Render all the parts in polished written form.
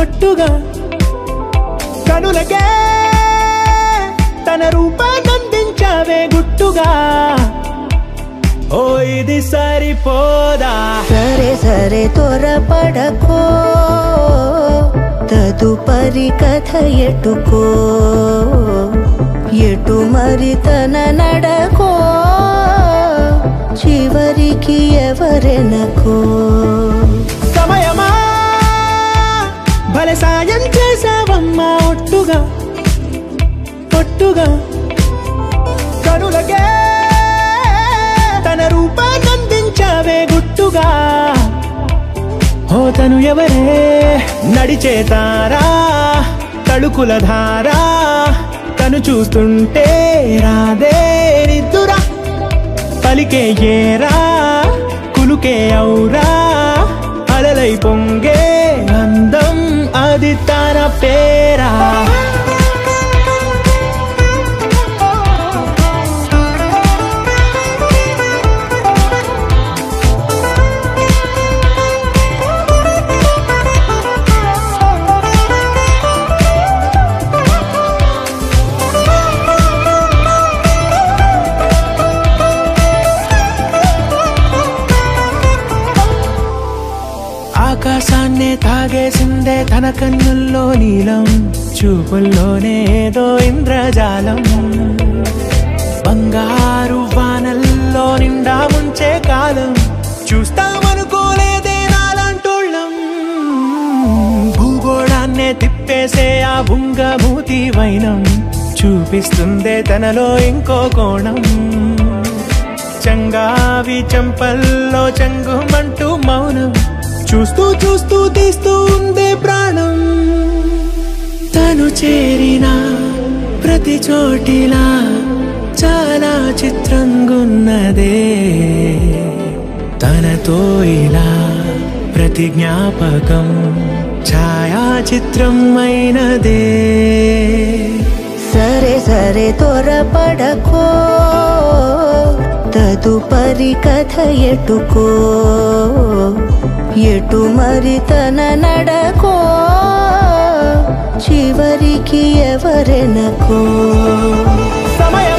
ఒట్టుగా కనులకే తన రూపాన్నందించావే గుట్టుగా. ఓ ఇది సరిపోదా? సరే సరే త్వరపడకో, తదుపరి కథ ఎటుకో, ఎటు మరి తన నడకో, చివరికి ఎవరెనకో. సమయమా భలే సాయం చేసావమ్మా ఒట్టుగా ఒట్టుగా కనులకే తన రూపాన్నందించావే గుట్టుగా. ఓ తను ఎవరే నడిచే తారా తళుకుల ధారా, తను చూస్తుంటే రాదే నిద్దురా, పలికే ఏరా కులుకే ఔరా, అలలై పొంగే అందం అది తన పేరా. ఆకాశాన్నే తాగేసిందే తన కన్నుల్లో నీలం, చూపుల్లోనే ఏదో ఇంద్రజాలం, బంగారు వానల్లో నిండా ముంచే కాలం, చూస్తామనుకోలేదే నాలాంటోళ్ళం. భూగోళాన్నే తిప్పేసే ఆ బుంగమూతి వైనం చూపిస్తుందే తనలో ఇంకో కోణం. చంగావి చంపల్లో చంగుమంటూ మౌనం చూస్తూ చూస్తూ తీస్తూ ఉందే ప్రాణం. తను చేరిన ప్రతి చోటిలా చాలా చిత్రంగున్నదే. తనతో ఇలా ప్రతి జ్ఞాపకం ఛాయాచిత్రం అయినదే. సరే సరే త్వరపడకో, తదుపరి కథ ఎటుకో, ఎటు మరి తన నడకో, చివరికి ఎవరెనకో. సరే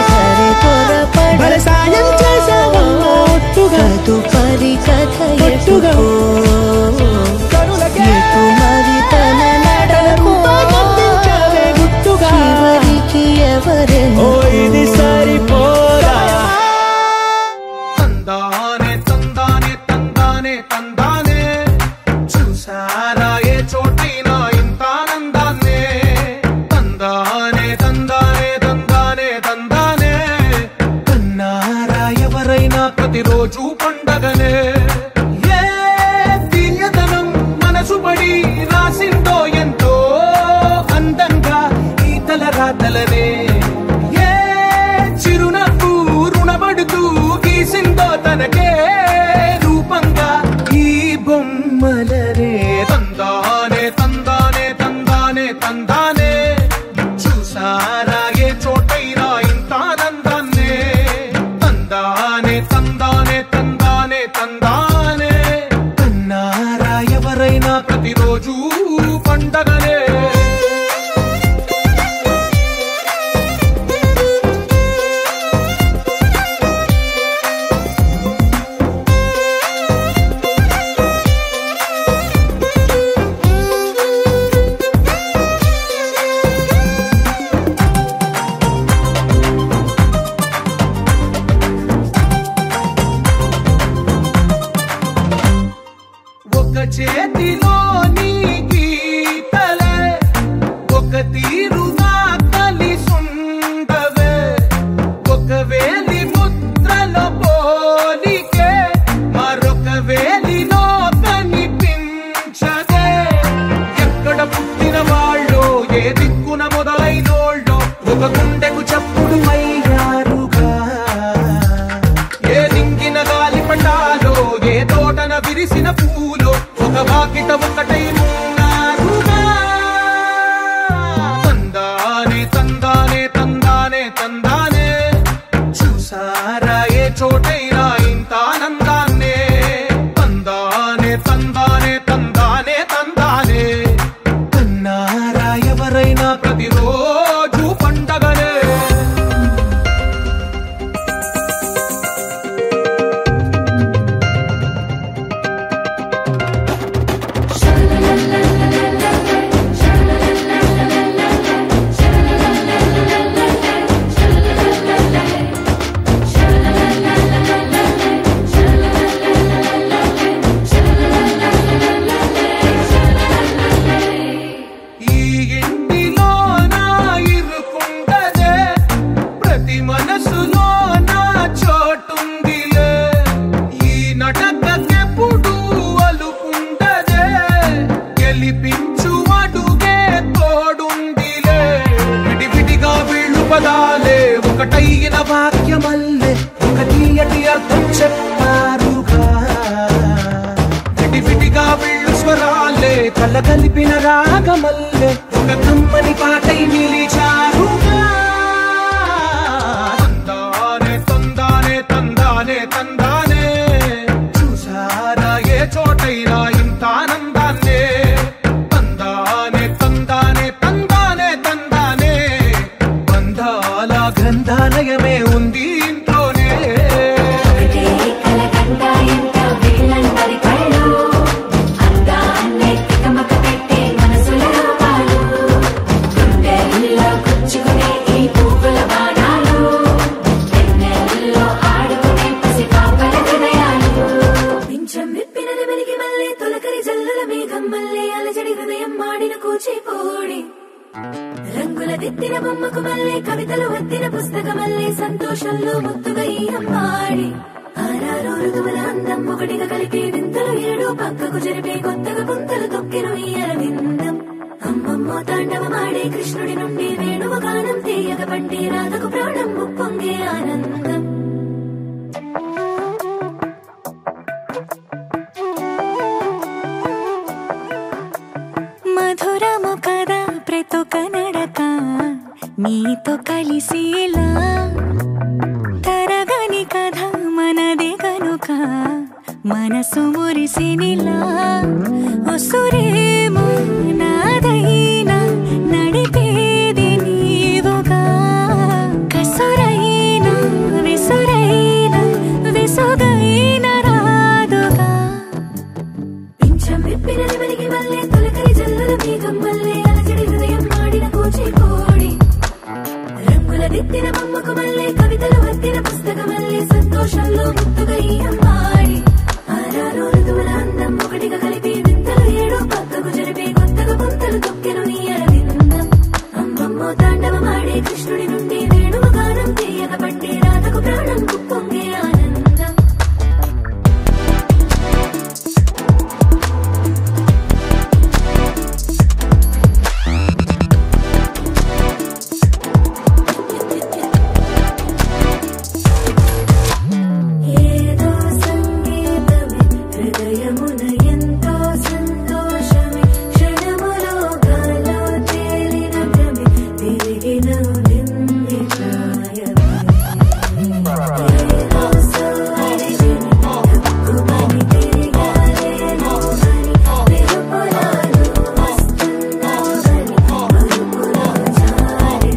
సరే త్వరపడకో, తదుపరి కథ ఎటుకో, ఎటు మరి తన నడకో, చివరికి ఎవరెనకో. ఇది సరిపోదా. తందానే తందానే తందానే తందానే చూసారా ఏ చోటైనా ఇంత ఆనందాన్నే. తందానే తందానే తందానే తందానే కన్నారా ఎవరైనా ప్రతిరోజు పండగనే. ఏ తీయదనం మనసు పడి రాసిందో ఎంతో అందంగా ఈ తలరాతలనే. ఏ చిరునవ్వు రుణపడుతూ గీసిందో తనకే రూపంగా ఈ బొమ్మలనే. తందానే తందానే తందానే తందానే చూసారా ఏ చోటైనా ఇంత ఆనందాన్నే. తందానే తందానే తందానే తందానే కన్నారా ఎవరైనా ప్రతిరోజు పండగనే. ఒక చేతిలో నీ గీతలే ఒక తీరుగా కలిసుండవే. ఒక వేలి ముద్రలో పోలికే మరొక వేలిలో కనిపించదే. ఎక్కడ పుట్టిన వాళ్ళో ఏ దిక్కున మొదలైనోళ్ళో ఒక గుండెకు చప్పుడు అయ్యారుగా. ఏ దింగిన గాలి పటాలో ఏ తోటన విరిసిన పూలో ఒక వాకిట ఒకటై ఉన్నారుగా. తందానే తందానే తందానే తందానే చూసారా ఏ చోటైనా ఇంత ఆనందాన్నే. తందానే తందానే తందానే తందానే కన్నారా ఎవరైనా ప్రతిరోజు పండగనే. ఈ ఇంటిలో నా ఇరుకుండదే, ప్రతి మనసులో నా చోటుందిలే. ఈ నటకెప్పుడు అలుపుండదే, గెలిపించు అడుగే తోడుందిలే. విడివిడిగా వీళ్ళు పదాలే ఒకటైన వాక్యమల్లే ఒక తీయటి అర్థం చెప్పారుగా. విడివిడిగా వీళ్ళు స్వరాలే కల కలిపిన రాగమల్లే ఒక కమ్మని పాటై నిలిచారుగా. తందానే తందానే తందానే తందానే చూసారా ఏ చోటైనా ఇంత ఆనందాన్నే. తందానే తందానే తందానే తందానే బంధాల గ్రంథాలయమే ఉంది ఇంట్లోనే. అందాన్ని తికమక పెట్టే మనసుల రూపాలు గుండెల్లో గుచ్చుకునే తొలకరి జల్లుల మేఘం మల్లె అలజడి హృదయం మాడిన కూచిపూడి రంగుల దిద్దిన బొమ్మకు మల్లె కవితలు వద్దిన పుస్తకమల్లె సంతోషంలో ముద్దుగా ఈ అమ్మాడి ఆరారు ఋతువుల అందం ఒకటిగా కలిపి వింతలు ఏడు పక్కకు జరిపే కొత్తగా పుంతలు తొక్కెను ఈ అరవిందం అమ్మమ్మో తాండవమాడే కృష్ణుడి నుండి వేణువు గానం తీయగ పండి రాధకు ప్రాణం ముప్పొంగే ఆనందం మధురము కదా ప్రతొక నడక నీతో కలిసిలా తరగని కథ మనదే కనుక మనసు మురిసినిలా ఉసురేమో నాదైనా నడిపేది నీవుగా కసురైనా విసురైనా విసుగైన రాదుగా పింఛం విప్పిన నెమలికి మల్లె తొలకరి జల్లుల మేఘం మల్లె అలజడి హృదయం మాడిన కూచిపూడి రంగుల దిద్దిన బొమ్మకు మల్లె కవితలు వద్దిన పుస్తకమల్లె సంతోషంలో ముద్దుగా ఈ అమ్మాడి ఆరారు ఋతువుల అందం ఒకటిగా కలిపి వింతలు ఏడు పక్కకు జరిపే కొత్తగా పుంతలు తొక్కెను ఈ అరవిందం అమ్మమ్మో తాండవమాడే కృష్ణుడి నుండి వేణువు గానం తీయగ పండి రాధకు ప్రాణం కుప్పొంగే ఆనందం ఏదో సంగీతమే హృదయమున ఎంతో సంతోషమే క్షణములో గాలో తేలిన భ్రమే తిరిగిన నింది ప్రాయమే ఏదో సోయని తక్కువని తిరిగాలేను అని వెలుపులాను వస్తున్నావని మరుపులో జారి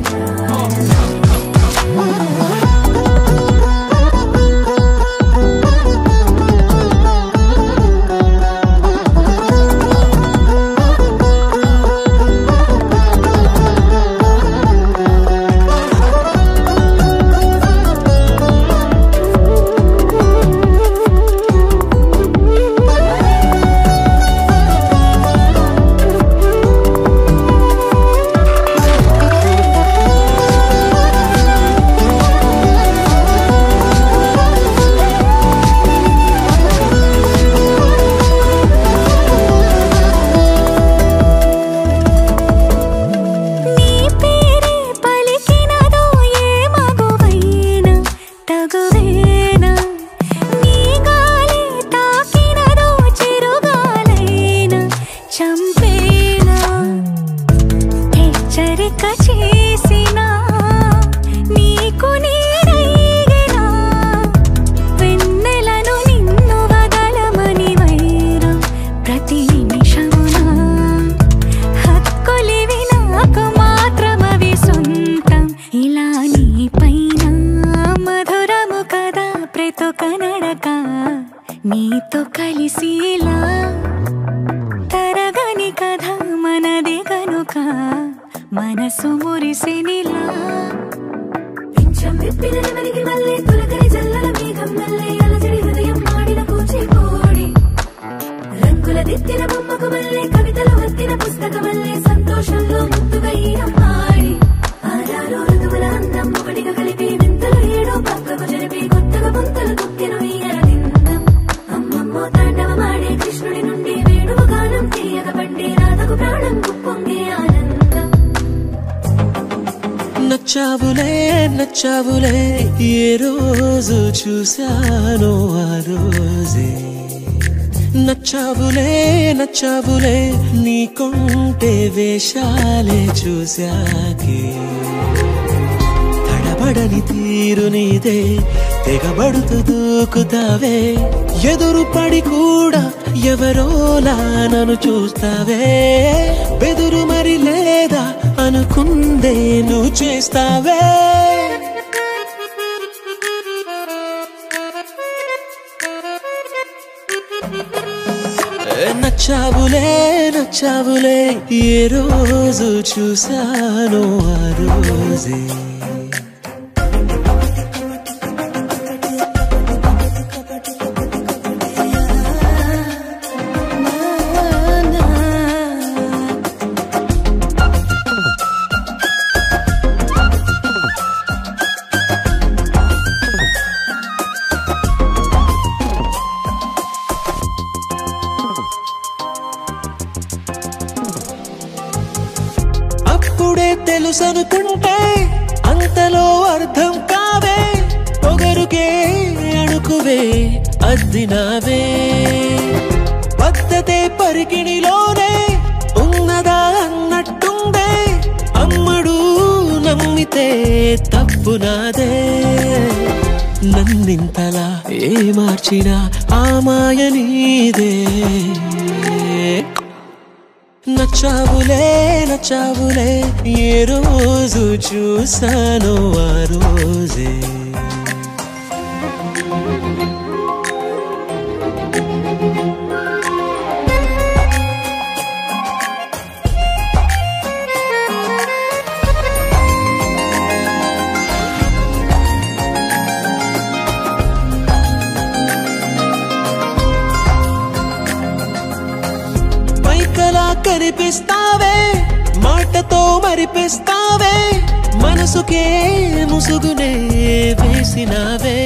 నీ పేరే పలికినదో ఏ మగువైనా తగువేనా నీ గాలి తాకినదో చిరుగాలైనా చంపేనా హెచ్చరిక చేసినా నీకు నీడైనా వెన్నెలను నిన్ను వదలమని వైరా ప్రతి నిమిషమునా హక్కులివి నాకు మాత్రమవి సొంతం ఇలా నీ పైన మధురము కదా ప్రతొక నడక నీతో కలిసిలా తరగని కథ మనదే కనుక మనసు మురిసినిలా పింఛం విప్పిన నెమలికి మల్లె తొలకరి జల్లుల మేఘం మల్లె అలజడి హృదయం మాడిన కూచిపూడి రంగుల దిద్దిన బొమ్మకు మల్లె కవితలు వద్దిన పుస్తకమల్లె సంతోషంలో ముద్దుగా ఈ అమ్మాడి ఆరారు ఋతువుల అందం ఒకటిగా కలిపి వింతలు ఏడు పక్కకు జరిపి కొత్తగా పుంతలు తొక్కెను ఈ అరవిందం అమ్మమ్మో తాండవమాడే కృష్ణుడి నుండి వేణువు గానం తీయగ పండి రాధకు ప్రాణం కుప్పొంగే ఆనందం నచ్చావులే నచ్చావులే ఏ రోజు చూశానో ఆ రోజే నచ్చావులే నచ్చావులే నీకుంటే వేషాలే చూశాకే తడబడని తీరు నీదే తెగబడుతూ దూకుతావే ఎదురు పడి కూడా ఎవరోలా నన్ను చూస్తావే బెదురు మరి లేదా అనుకుందే నువ్వు చేస్తావే నచ్చావులే నచ్చావులే ఏ రోజు చూశానో ఆ రోజే తెలుసనుకుంటే అంతలో అర్థం కావే పొగరుకే అణుకువే అద్దినావే పద్ధతే పరికిణిలోనే ఉన్నదా అన్నట్టుందే అమ్మడు నమ్మితే తప్పు నాదే నన్నింతలా ఏ మార్చినా ఆ మాయ నీదే నచ్చావులే నచ్చావులే ఏ రోజు చూసానో ఆ రోజే పైకలా కనిపిస్తావే మాటతో మరిపిస్తావే మనసుకే ముసుగునే వేసినావే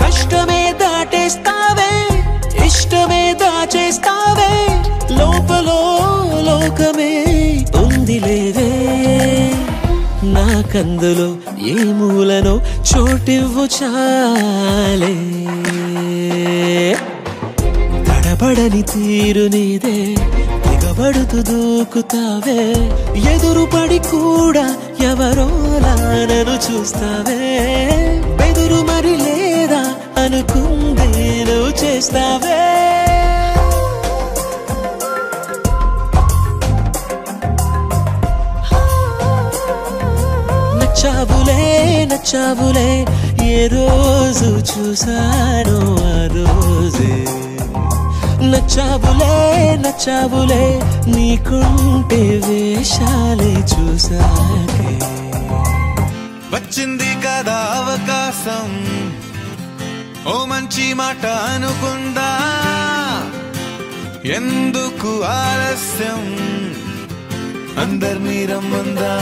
కష్టమే దాటేస్తావే ఇష్టమే దాచేస్తావే లోపలో లోకమే ఉందిలేవే నాకందులో ఏ మూలనో చోటివ్వు చాలే తడబడని తీరు నీదే దిగబడుతూ దూకుతావే ఎదురుపడి కూడా ఎవరోలా నన్ను చూస్తావే బెదురు మరి లేదా అనుకుందే నువ్వు చేస్తావే నచ్చావులే నచ్చావులే ఏ రోజు చూసానో ఆ రోజే నచ్చావులే నచ్చావులే నీకుంటే వేషాలే చూసాకే వచ్చింది కదా అవకాశం ఓ మంచి మాట అనుకుందా ఎందుకు ఆలస్యం అందర్నీ రమ్మందా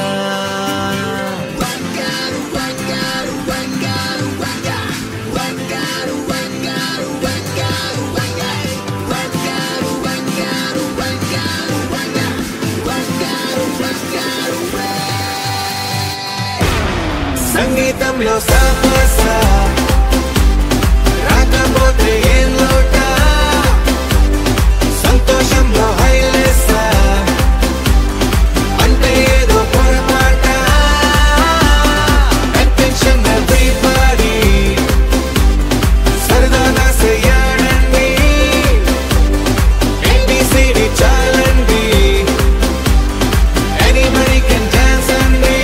సంగీతంలో సమస్య రాకపోతే ఏం లోట సంతోషంలో హైలెస్ అంటే ఏదో పొరపాట అటెన్షన్ ఎవ్రీబడీ సరదాగా చేయాలండి ABCD చాలండి anybody can dance అండి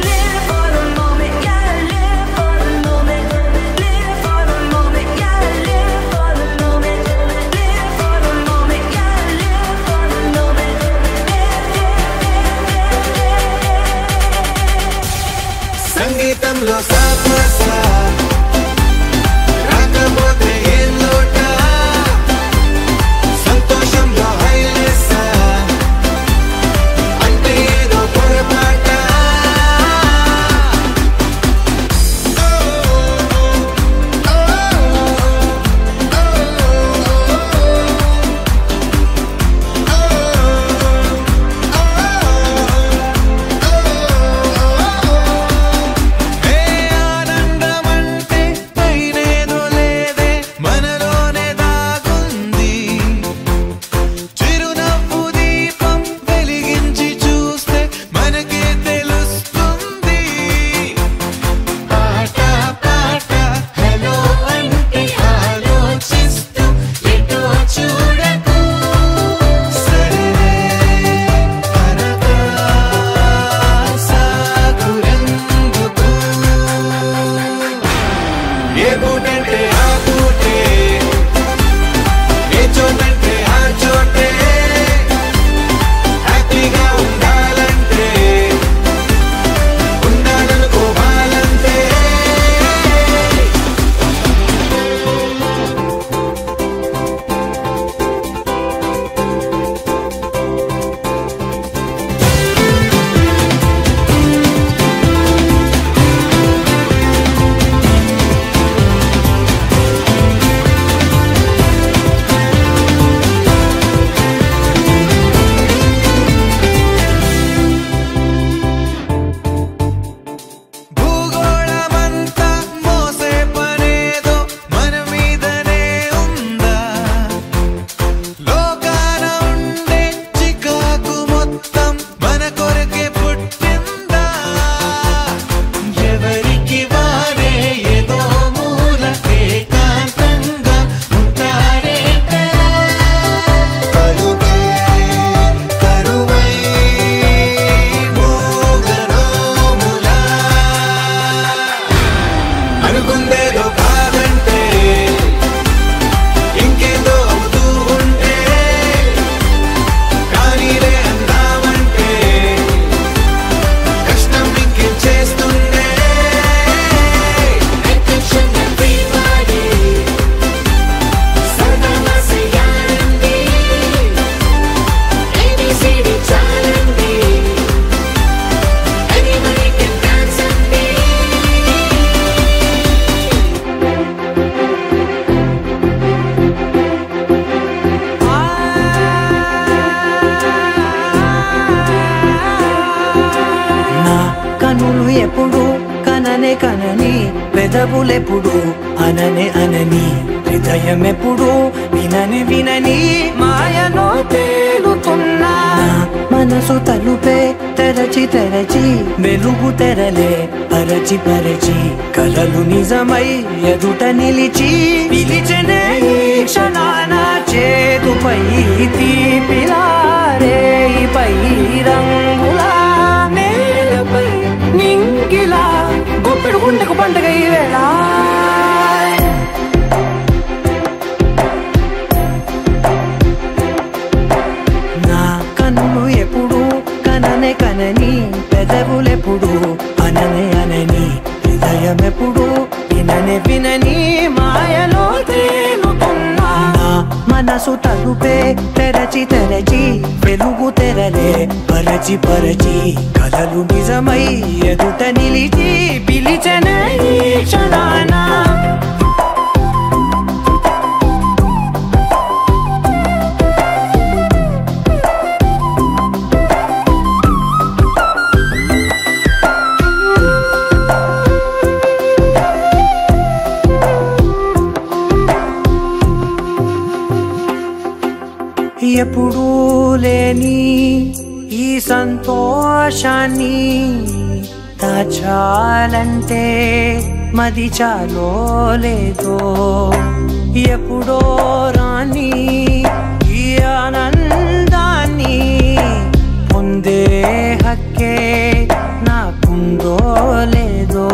Live for the moment, gotta live for the moment. పెదవులెప్పుడు అననే అనని హృదయమెప్పుడు వినని వినని మాయలో తేలుతున్నా మనసు తలుపే తెరచి తెరచి వెలుగు తెరలే పరచి పరచి కలలు నిజమై ఎదుట నిలిచి పిలిచెనే ఈ క్షణాన చేతుపై తీపిలారే పై రంగులా నేలపై నింగిలా గుప్పెడు గుండెకు పండుగ ఈ వేళ నా కన్నులు ఎప్పుడు కననే కనని పెదవులెప్పుడు అననే అనని హృదయమెప్పుడు విననే వినని మాయలో తేలుతున్నా మనసు తలుపే తెరచి తెరచి వెలుగు తెరలే పరచి పరచి కలలు నిజమై ఎదుట నిలిచి పిలిచెనే ఈ క్షణాన ఎప్పుడూ లేని ఈ సంతోషాన్ని దాచాలంటే మది చాలో లేదో ఎప్పుడో రాని ఈ ఆనందాన్ని పొందే హక్కే నాకుందో లేదో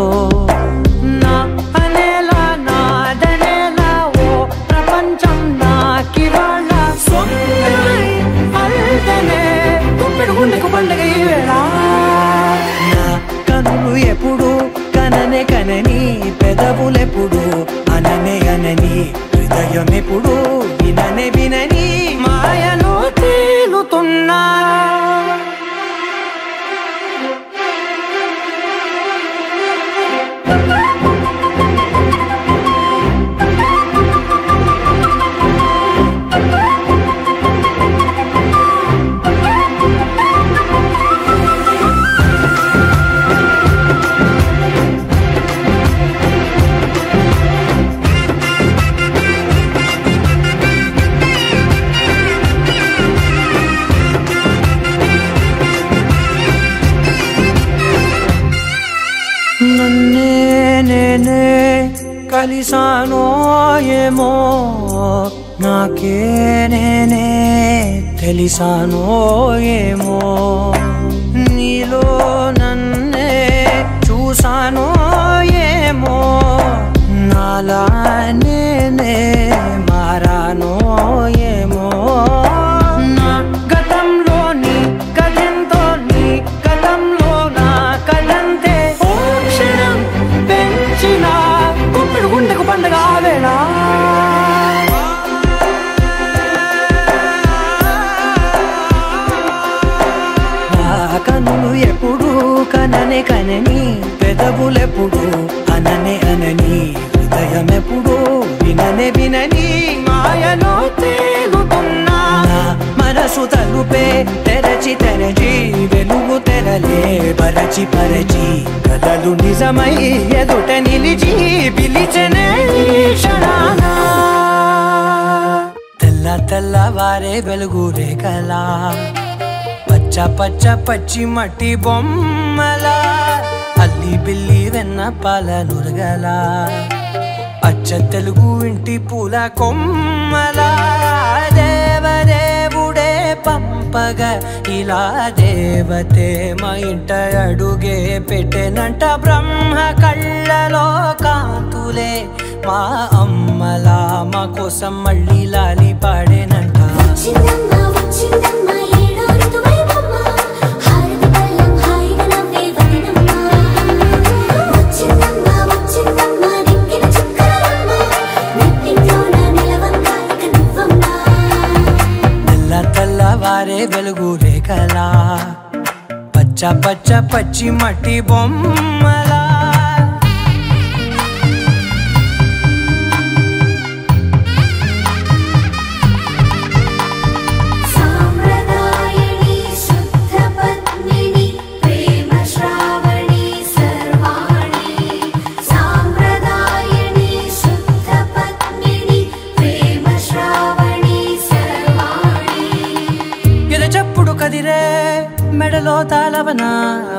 నా అనేలా నాదనేలా ఓ ప్రపంచం నాకివాళ్ళ గుండెకు పండుగ ఈ వేళ నా కనులు ఎప్పుడు కననే కనని పెదవులెప్పుడు అననే అనని హృదయం ఎప్పుడు విననే వినని మాయలో తేలుతున్నా నేనే కలిసానో ఏమో నాకే నేనే తెలిసానో ఏమో నీలో నన్నే చూసానో ఏమో నాలా నేనే మారానో ఏమో నా గతంలోని కథంతో నీ గతంలో నా కథంతే గుండెకు పండుగ వేళ కనులు ఎప్పుడు కననే కనని పెదవులెప్పుడు అననే అనని హృదయమెప్పుడు విననే వినని మాయలో తేలుతున్నా మనసు తలుపే తెరచి తెరచి వెలుగు తెరలే పరచి పరచి కలలు నిజమై ఎదుట నిలిచి పిలిచెనే క్షణాన తెల్ల తెల్లవారే వెలుగు రేఖలా పచ్చ పచ్చ పచ్చి మట్టి బొమ్మలా అల్లి బిల్లి వెన్న పాల నురగల అచ్చ తెలుగు ఇంటి పూల కొమ్మలా దేవదేవుడే పంపగా ఇలా దేవతే మా ఇంట అడుగే పెట్టెనంట బ్రహ్మ కళ్ళలో కాంతులే మా అమ్మలా మా కోసం మళ్ళీ లాలి పాడేనంట తెల్లవారే వెలుగు రేఖలా పచ్చ పచ్చ పచ్చి మట్టి బొమ్మలా ప్రేమ శ్రావణి సర్వాణి సాంప్రదాయ గుండెలో తాళవన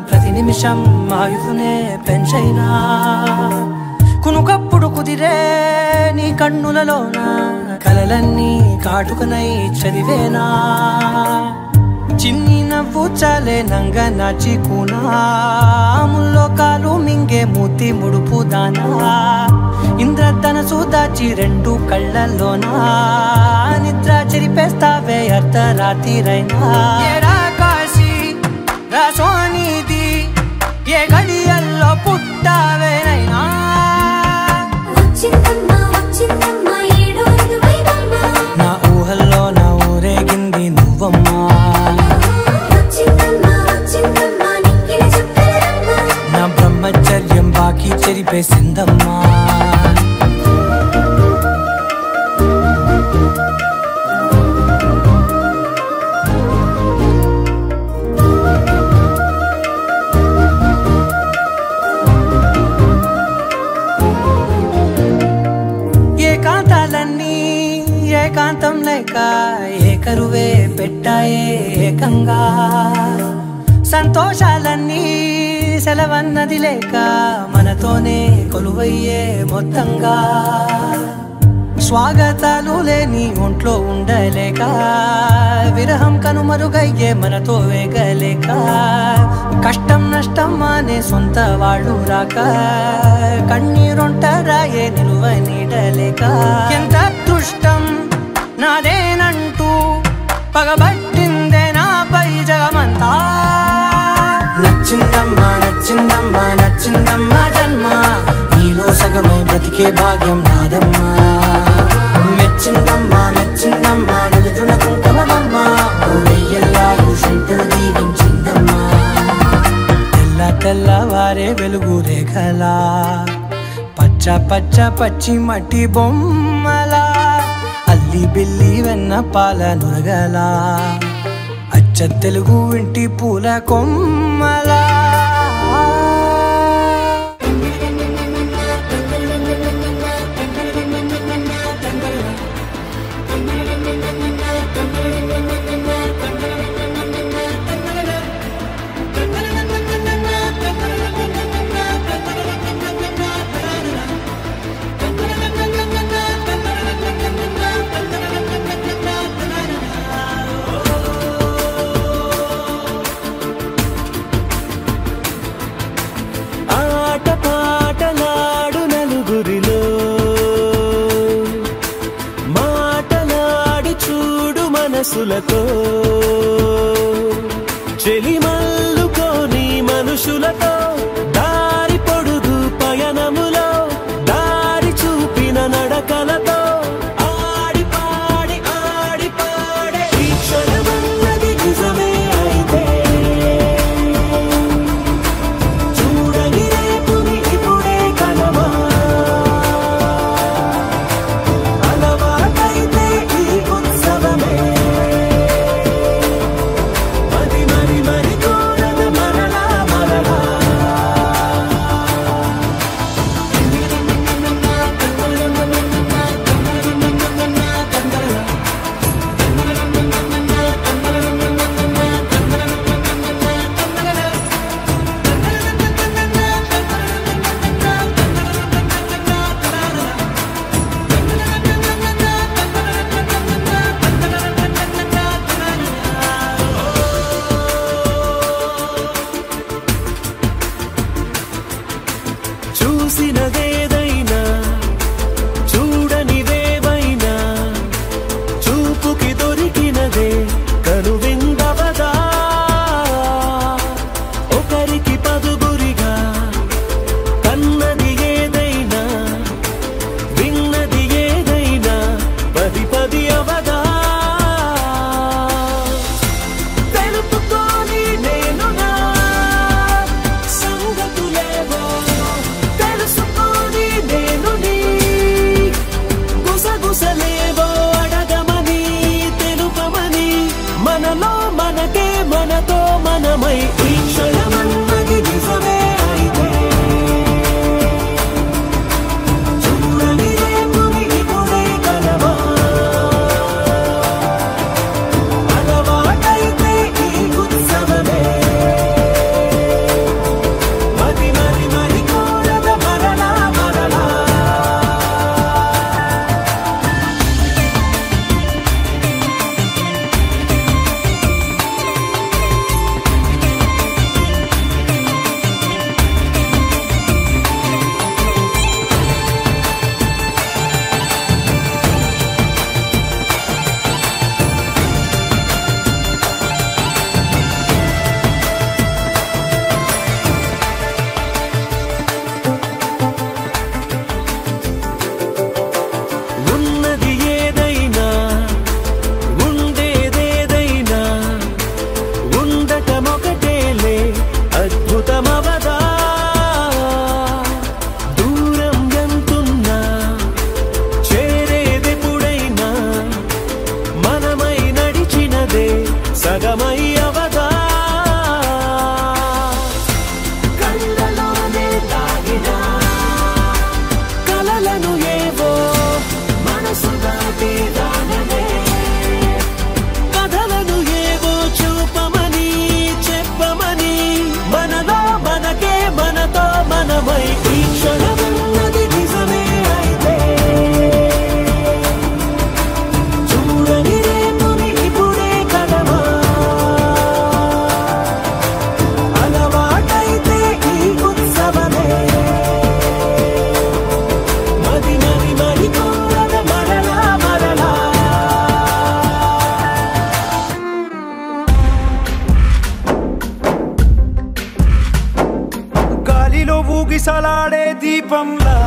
ప్రతి నిమిషం ఆయుధునే పెంచైనా కునుకప్పుడు కుదిరే నీ కన్నులలోన కలలన్నీ కాటుకనై చదివేనా చిన్ని నవ్వు చాలే నంగ నాచి కూనాముల్లో కాలు మింగే మూతి ముడుపు దానా ఇంద్రధనసు దాచి రెండు కళ్ళల్లోనా నిద్ర చెరిపేస్తావే అర్ధరాత్రిరైనా ఏరా కాశీ రాసోనిది ఏ గడియల్లో పుట్టావేనైనా నా ఊహల్లో నా ఊరేగింది నువ్వమ్మా నా బ్రహ్మచర్యం బాకీ చెరిపేసిందమ్మా ఏకాంతాలన్నీ ఏకాంతం లేక ఏకరువే పెట్టాయే ఏకంగా సంతోషాలన్నీ సెలవన్నది లేక మనతోనే కొలువయ్యే మొత్తంగా స్వాగతాలు లేని ఒంట్లో ఉండలేక విరహం కనుమరుగయ్యే మనతో వేగలేక కష్టం నష్టం అనే సొంత వాళ్ళు రాక కన్నీరొంటరాయే నిలువ నీడలేక ఎంత అదృష్టం నాదేనంటూ పగబట్టిందే నాపై జగమంతా నచ్చిందమ్మా నచ్చిందమ్మా నచ్చిందమ్మా జన్మ నీలో సగమై బ్రతికే భాగ్యం నాదమ్మా మెచ్చిందమ్మా మెచ్చిందమ్మా నిలుచున కుంకుమమ్మా వెయ్యల్లాగు శంకరు దీవించిందమ్మా తెల్ల తెల్లవారే వెలుగు రేఖలా పచ్చ పచ్చ పచ్చి మట్టి బొమ్మలా అల్లి బిల్లి వెన్న పాల నురగలా అచ్చ తెలుగు ఇంటి పూల కొమ్మలా మనసులతో చెలిమల్లుకోని మనుషులతో దారి పొడుగు పయనములో దారి చూపిన నడకలతో ఆడి పాడి ఈ క్షణమన్నది నిజమే అయితే చూడని రేపుని ఇప్పుడే కలవా అలవాటైతే ఈ ఉత్సవమే చూసినదేదైనా చూడనిదేవైనా చూపుకి దొరికినదే కనువిందవదా ఒకరికి పదుగురిగా కన్నది ఏదైనా విన్నది ఏదైనా పది పది అవదా తెలుపుకోని నేను నా సంగతులేవో తెలుసుకొని నేను నీ గుసగుసలేవో అడగమని తెలుపమని మనలో మనకే మనతో మనమై ఈ క్షణమన్నది నిజమే అయితే చూడని రేపుని ఇప్పుడే కలవా దీపంలా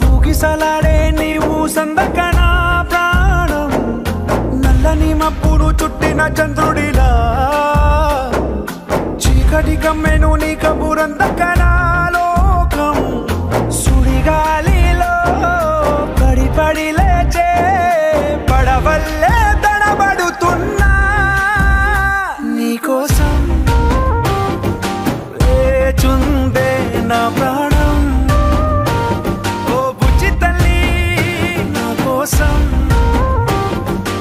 ఊగిసలాడే నీవు సందకన ప్రాణం నల్లని మబ్బును చుట్టిన చంద్రుడిలా చీకటి కమ్మెను నీ కబురందకన లోకం సుడిగాలిలో పడి లేచే పడవల్లే తడబడుతున్నా నీకోసం వేచుందే నా ప్రాణం ఓ బుజ్జి తల్లి నా కోసం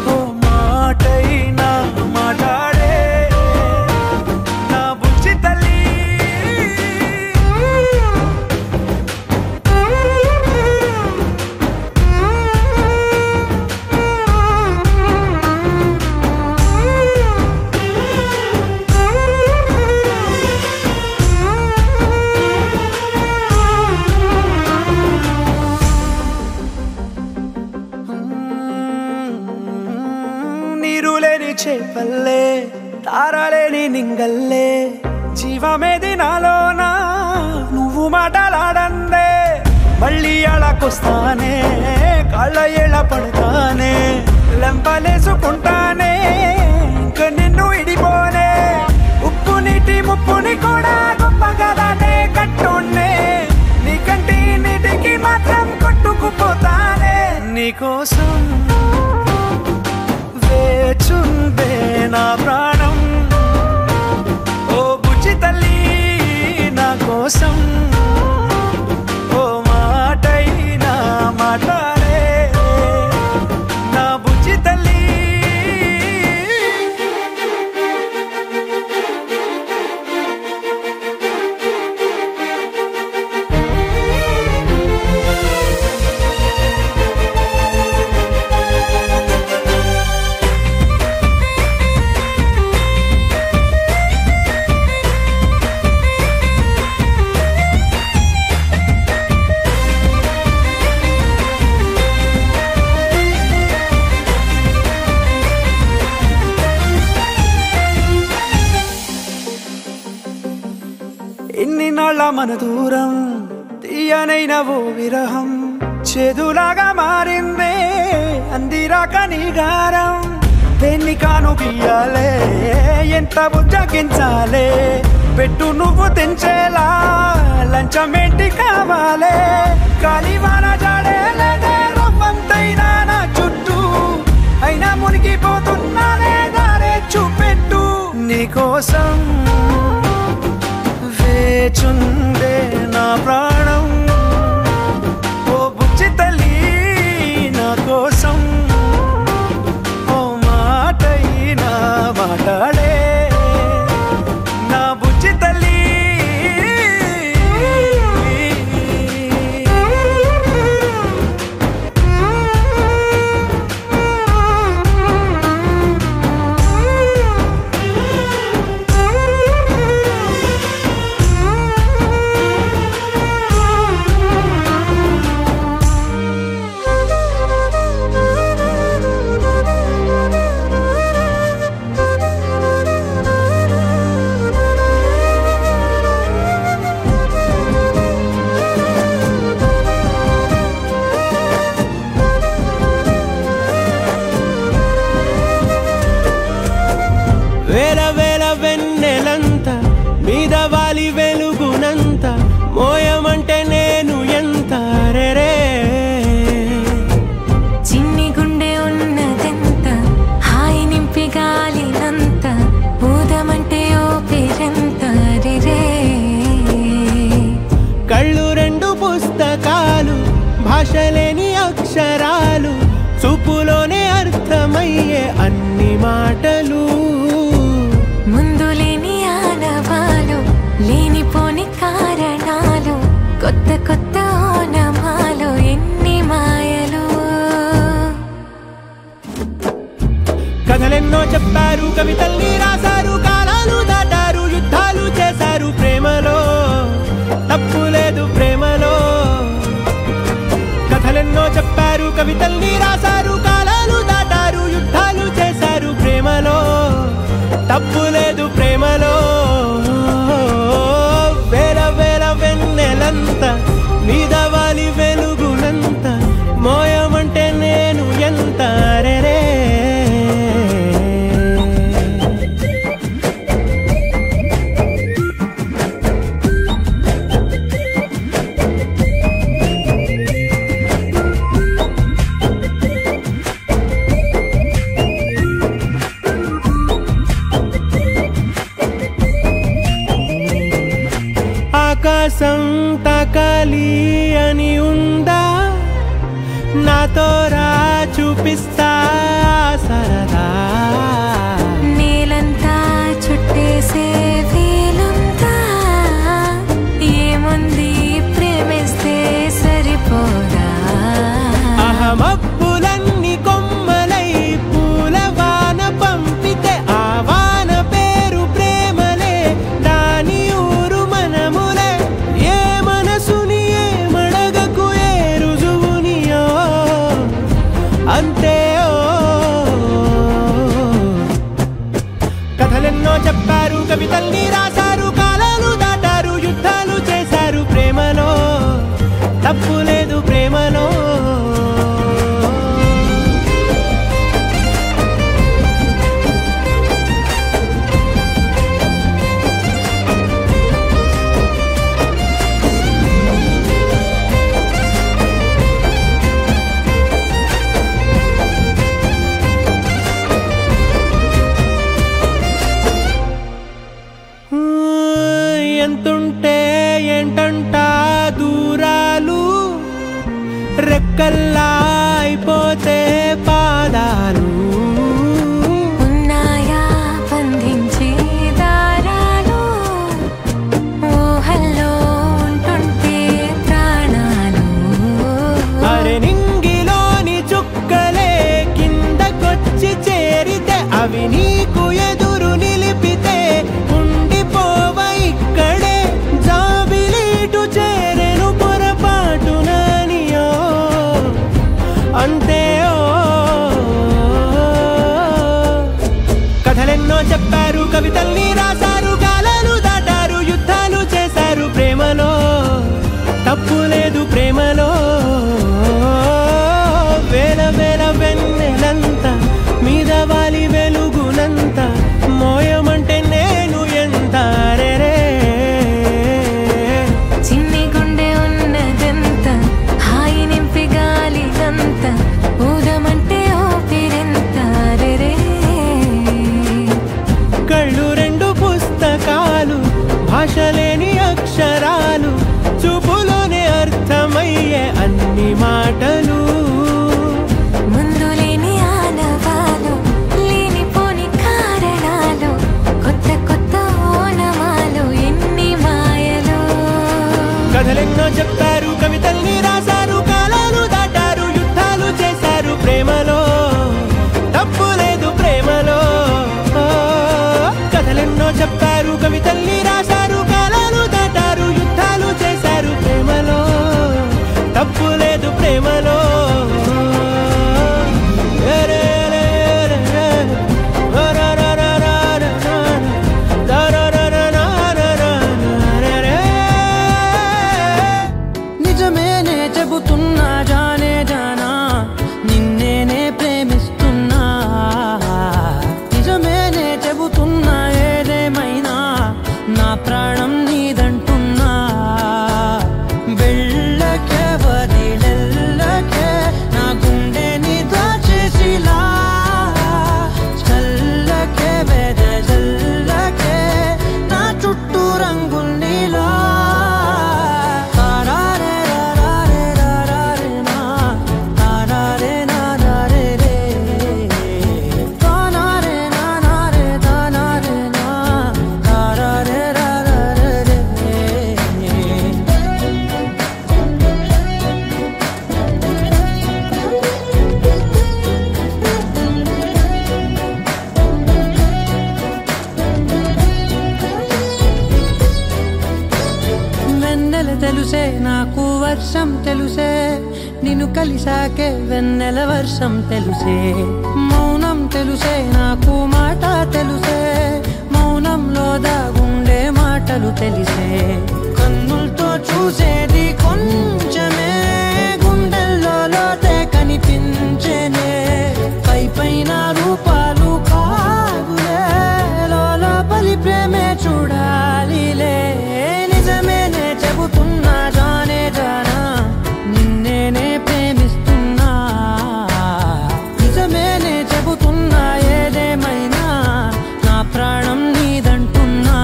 ఓ మాటైనా మాట్లాడే నా బుజ్జి తల్లి నీరులేని చేపల్లే తారలేని నింగల్లే జీవమేది నాలోనా నువ్వు మాటలాడందే మళ్ళీ అళకొస్తానే కాళ్ళ ఏళ్ళ పడతానే లెంపలేసుకుంటానే ఇంక నిన్ను ఇడిపోనే ఉప్పు నీటి ముప్పుని కూడా గొప్పగా దాటే కట్టున్నే నీ కంటి నీటికి మాత్రం కొట్టుకుపోతానే నీకోసం వేచుందే నా ప్రాణం ఓ బుజ్జి తల్లి నా కోసం ఓ మాటైనా మాట్లాడే నా బుజ్జి తల్లి ఎన్ని నాళ్ళ మన దూరం తీయనైన ఓ విరహం చేదులాగా మారిందే అందిరాక నీ గారం దేన్ని కాను బియ్యాలే ఎంత బుజ్జగించాలే పెట్టు నువ్వు తెంచేలా లంచమేంటి కావాలే కాలివాన జాడేలేదే రవ్వంతైనా నా చుట్టూ అయినా మునిగిపోతున్నానే దారే చూపెట్టు నీకోసం వేచుందే నా ప్రాణం ఓ బుజ్జి తల్లి నా కోసం ఓ మాటైనా మాట్లాడే నా బుజ్జి తల్లి వేల వేల వెన్నెలంత మీద వాలి వెలుగునంత మోయమంటే నేను ఎంత రే చిన్ని గుండె ఉన్నదెంత హాయి నింపి గాలినంత ఊదమంటే ఓ పేరెంత రే కళ్ళు రెండు పుస్తకాలు భాషలేని అక్షరాలు చూపులోనే అర్థమయ్యే అన్ని మాటలు ముందు లేని ఆనవాలు లేనిపోని కారణాలు కొత్త కొత్త ఓనమాలు ఎన్ని మాయలు కథలెన్నో చెప్పారు కవితల్ని రాశారు కాలాలు దాటారు యుద్ధాలు చేశారు ప్రేమలో తప్పు లేదు ప్రేమలో కథలెన్నో చెప్పారు కవితల్ని రాశారు కాలాలు దాటారు యుద్ధాలు చేశారు ప్రేమలో తప్పు లేదు ప్రేమలో వేల వేల వెన్నెలంత కోసం తాకాలి అని ఉందా నాతో రా చూపిస్తా సరదా నేలంతా చుట్టేసే వీలుందా ఏముంది ప్రేమిస్తే సరిపోదా అహమబ్బులన్నీ కొమ్మలై పూల వాన పంపితే ఆ వాన పేరు ప్రేమలే దాని ఊరు మనములే ఏ మనసుని ఏ మడగకు ఏ రుజువునియో అంతే కథలెన్నో చెప్పారు కవితల్ని రాశారు కాలాలు దాటారు యుద్ధాలు చేశారు ప్రేమలో తప్పు లేదు ప్రేమలో ఎంతుంటే ఏంటంట దూరాలు రెక్కల్లా అయిపోతే పాదాలు ఉన్నాయా బంధించే దారాలు ఊహల్లో ఉంటుంటే ప్రాణాలు అరే నింగిలోని చుక్కలే కిందకొచ్చి చేరితే అవి నీకు ఎదురు నిలిపితే ఉండిపోవ ఇక్కడే జాబిలీటు చేరెను పొరపాటు నానియో అంతే కథలెన్నో చెప్పారు కవితల్ని రాశారు కాలాలు దాటారు యుద్ధాలు చేశారు ప్రేమలో తప్పు లేదు ప్రేమలో వేల వేల వెన్నెలంత మీద వాలి వెలుగునంత మోయమంటే నేను ఎంత రే చిన్ని గుండె ఉన్నదంత హాయి నింపి గాలిదంత ఊదమంటే ఊపిరెంత రే కళ్ళు రెండు పుస్తకాలు భాష లేని అక్షరాలు చూపులోనే అర్థమయ్యే అన్ని మాటలు ముందు లేని ఆనవాలు లేనిపోని కారణాలు కొత్త కొత్త ఓనమాలు ఎన్ని మాయలు కథలెన్నో చెప్పారు కవితల్ని రాశారు కాలాలు దాటారు యుద్ధాలు చేశారు ప్రేమలో తప్పు లేదు ప్రేమలో కథలెన్నో చెప్పారు కవితల్ని రాశారు కాలాలు దాటారు యుద్ధాలు చేశారు ప్రేమలో తప్పు లేదు ప్రేమలో నిజమేనే చెబుతున్నా జానే జానా నిన్నేనే ప్రేమిస్తున్నా నిజమేనే చెబుతున్నా ఏదేమైనా నా ప్రాణం నీదంటున్నా వెళ్ళకే వదిలెల్లకే నా గుండెని దాచేసిలా చల్లకే వెదజల్లకే నా చుట్టూ రంగుల్నిలా తారారే రారే రారే నా తారారే నారే రే తానారే నారే తానారే నా తారారే రారే రే వెన్నెల తెలుసే నాకు వర్షం తెలుసే నిన్ను కలిసాకే వెన్నెల వర్షం తెలుసే మౌనం తెలుసే నాకు మాట తెలుసే మౌనంలో దాగుండే మాటలు తెలిసే కన్నులతో చూసేది కొంచెమే గుండెల్లో లోతే కనిపించేనే పై పైన రూపాలు కాదులే లోపలి ప్రేమే చూడాలిలే నిజమేనే చెబుతున్నా జానే జానా నిన్నేనే ప్రేమిస్తున్నా నిజమేనే చెబుతున్నా ఏదేమైనా నా ప్రాణం నీదంటున్నా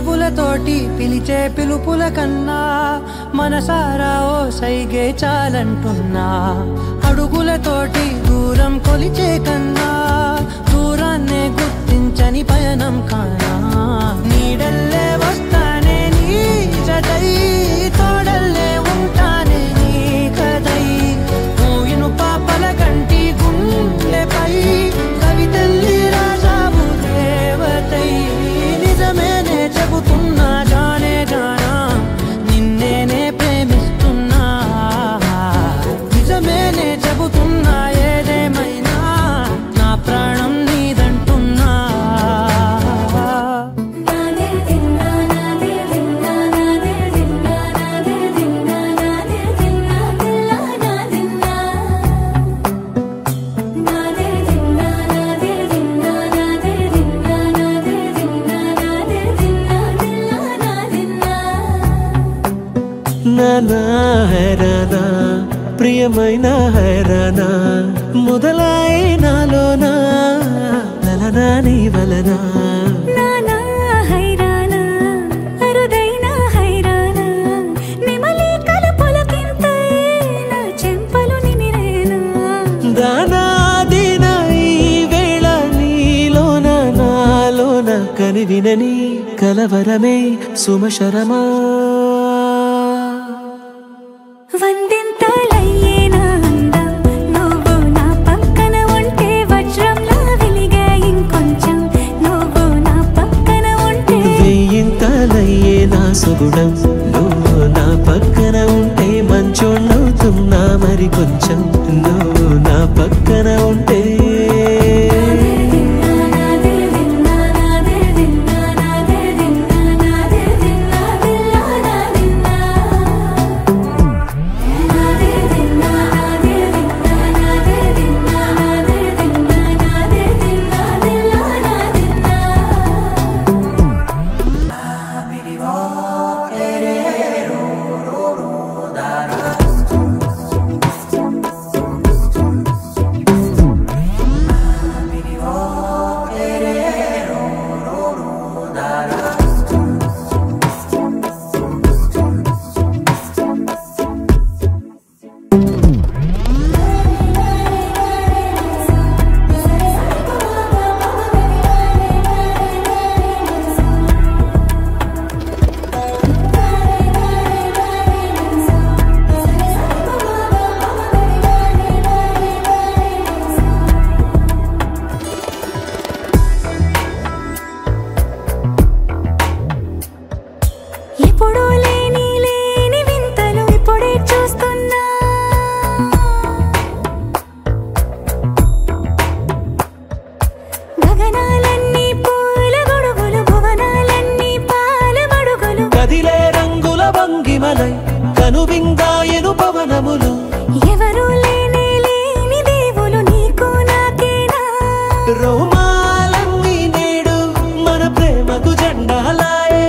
పెదవులతోటి పిలిచే పిలుపుల కన్నా మనసారా ఓ సైగే చాలంటున్నా అడుగులతోటి దూరం కొలిచే కన్నా దూరాన్నే గుర్తించని పయనం కానా నీడల్లే వస్తానే నీ జతై తోడల్లే ఉంటానే నీ కదై మూయిను పాపల కంటి గుండెపై కవితల్లి రాజావు దేవతై నిజమేనే చెబుతున్నా జానే జానా నిన్నేనే ప్రేమిస్తున్నా నిజమేనే చెబుతున్నా ఏదేమైనా నా ప్రాణం నీదంటున్నా నానా హైరానా ప్రియమైన హైరానా మొదలాయి నాలోనా లలనా నీ వలనా నానా హైరానా అరుదైన హైరానా నిమలి కలుపులకింతై నా చెంపలు నిమిరేనా దానా దినా ఈ వేళ నీలోన నాలోన కనివినని కలవరమే సుమశరమా వందింతలయ్యేనా అందం నువ్వు నా పక్కన ఉంటే వజ్రంలా వెలిగే ఇంకొంచెం నువ్వు నా పక్కన ఉంటే వెయ్యింతలయ్యే నా సుగుణం నువ్వు నా పక్కన ఉంటే మంచోళ్ళవుతున్నా మరి కొంచెం నువ్వు నా పక్కన ఉంటే ఎప్పుడూ లేని వింతలు ఇప్పుడే చూస్తున్నా గగనాలన్నీ పూల గొడుగులు భువనాలన్నీ పాల మడుగులు కదిలే రంగుల భంగిమలై కనువిందాయను పవనములు ఎవరూ లేని దేవులు నీకు నాకేనా రోమాలన్నీ నేడు మన ప్రేమకు జెండాలాయే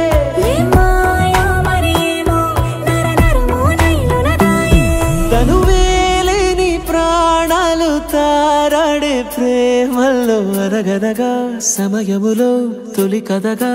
ఏ మాయా మరేమో నరనరమో నైలునదాయే తనువేలేని ప్రాణాలు తారాడే ప్రేమల్లో అరగదగా సమయములో తొలి కదగా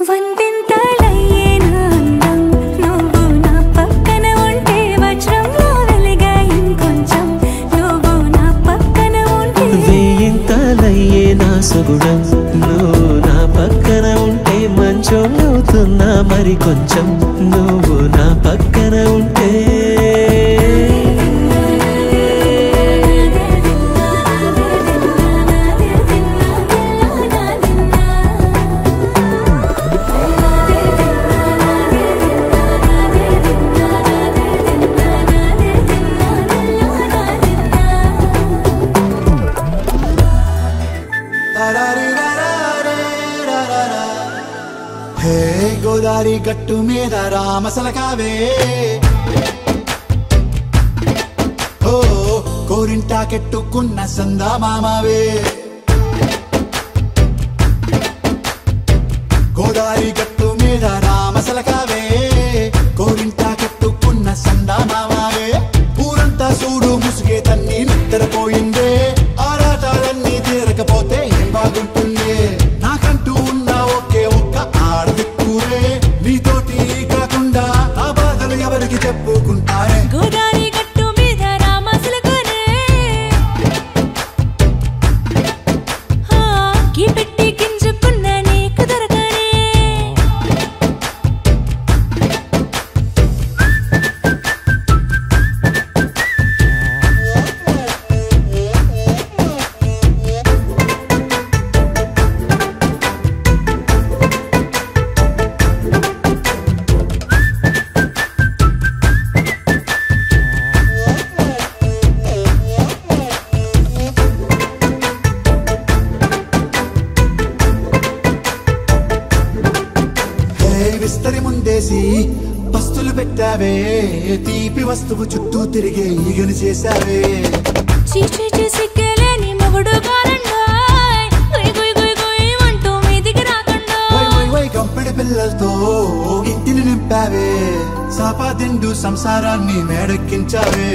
వందింతలయ్యేనా అందం నువ్వు నా పక్కన ఉంటే వజ్రంలా వెలిగే ఇంకొంచెం నువ్వు నా పక్కన ఉంటే వెయ్యింతలయ్యే నా సుగుణం నువ్వు నా పక్కన ఉంటే మంచోళ్ళవుతున్నా మరి కొంచెం నువ్వు నా పక్కన ఉంటే హే గోదారి గట్టు మీద రామసలకావే ఓ కోరింటాకెట్టుకున్న సందా మామావే గోదారి గట్టు మీద రామసలకావే కోరింటాకెట్టుకున్న సందా మామావే ఊరంతా చూడు ముసుగే తన్ని నిద్రపోయిందే ఆరాటాలన్నీ తీరకపోతే ఏం బాగుంటుందే నాకంట చేసి పస్తులు పెట్టావే తీపి వస్తువు చుట్టూ తిరిగే ఈగలు చేశావే చీచి సిగ్గలేని మొగుడు గారండాయ్ గుయ్ గుయ్ గుయ్ గుయ్ అంటూ మీదికి రాకండా వై వై వై కంపెడి పిల్లలతో ఇంటిని నింపావే సాపాదిండు సంసారాన్ని మేడెక్కించావే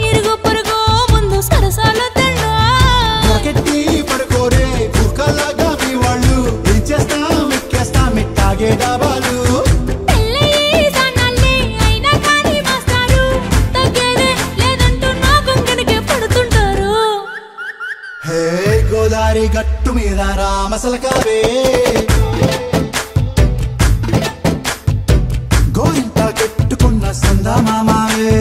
ఇరుగు పొరుగు ముందు సరసాలు తండా రాకెట్టి పడుకోరే కుక్కలాగా మీ వాళ్ళు ఇచ్చేస్తాం ఎక్కేస్తాం మిట్టాగే డాబాలు గోదారి గట్టు మీద రామసలకావే గోరింట కట్టుకున్న సందమామావే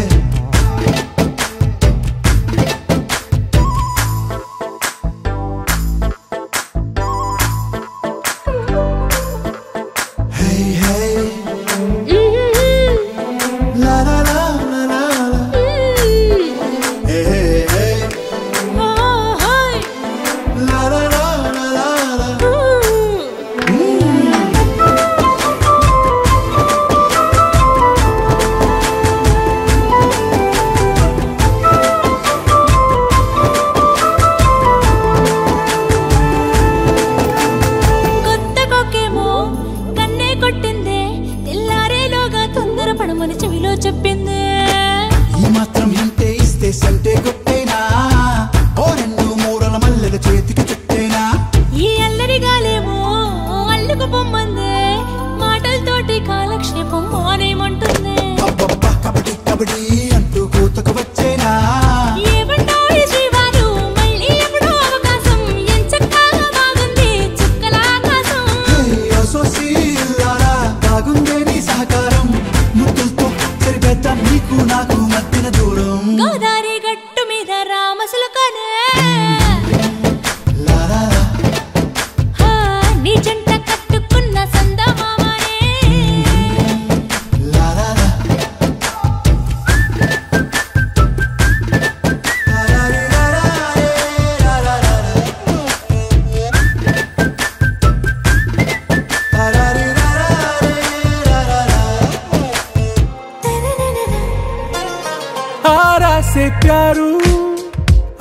से प्यारू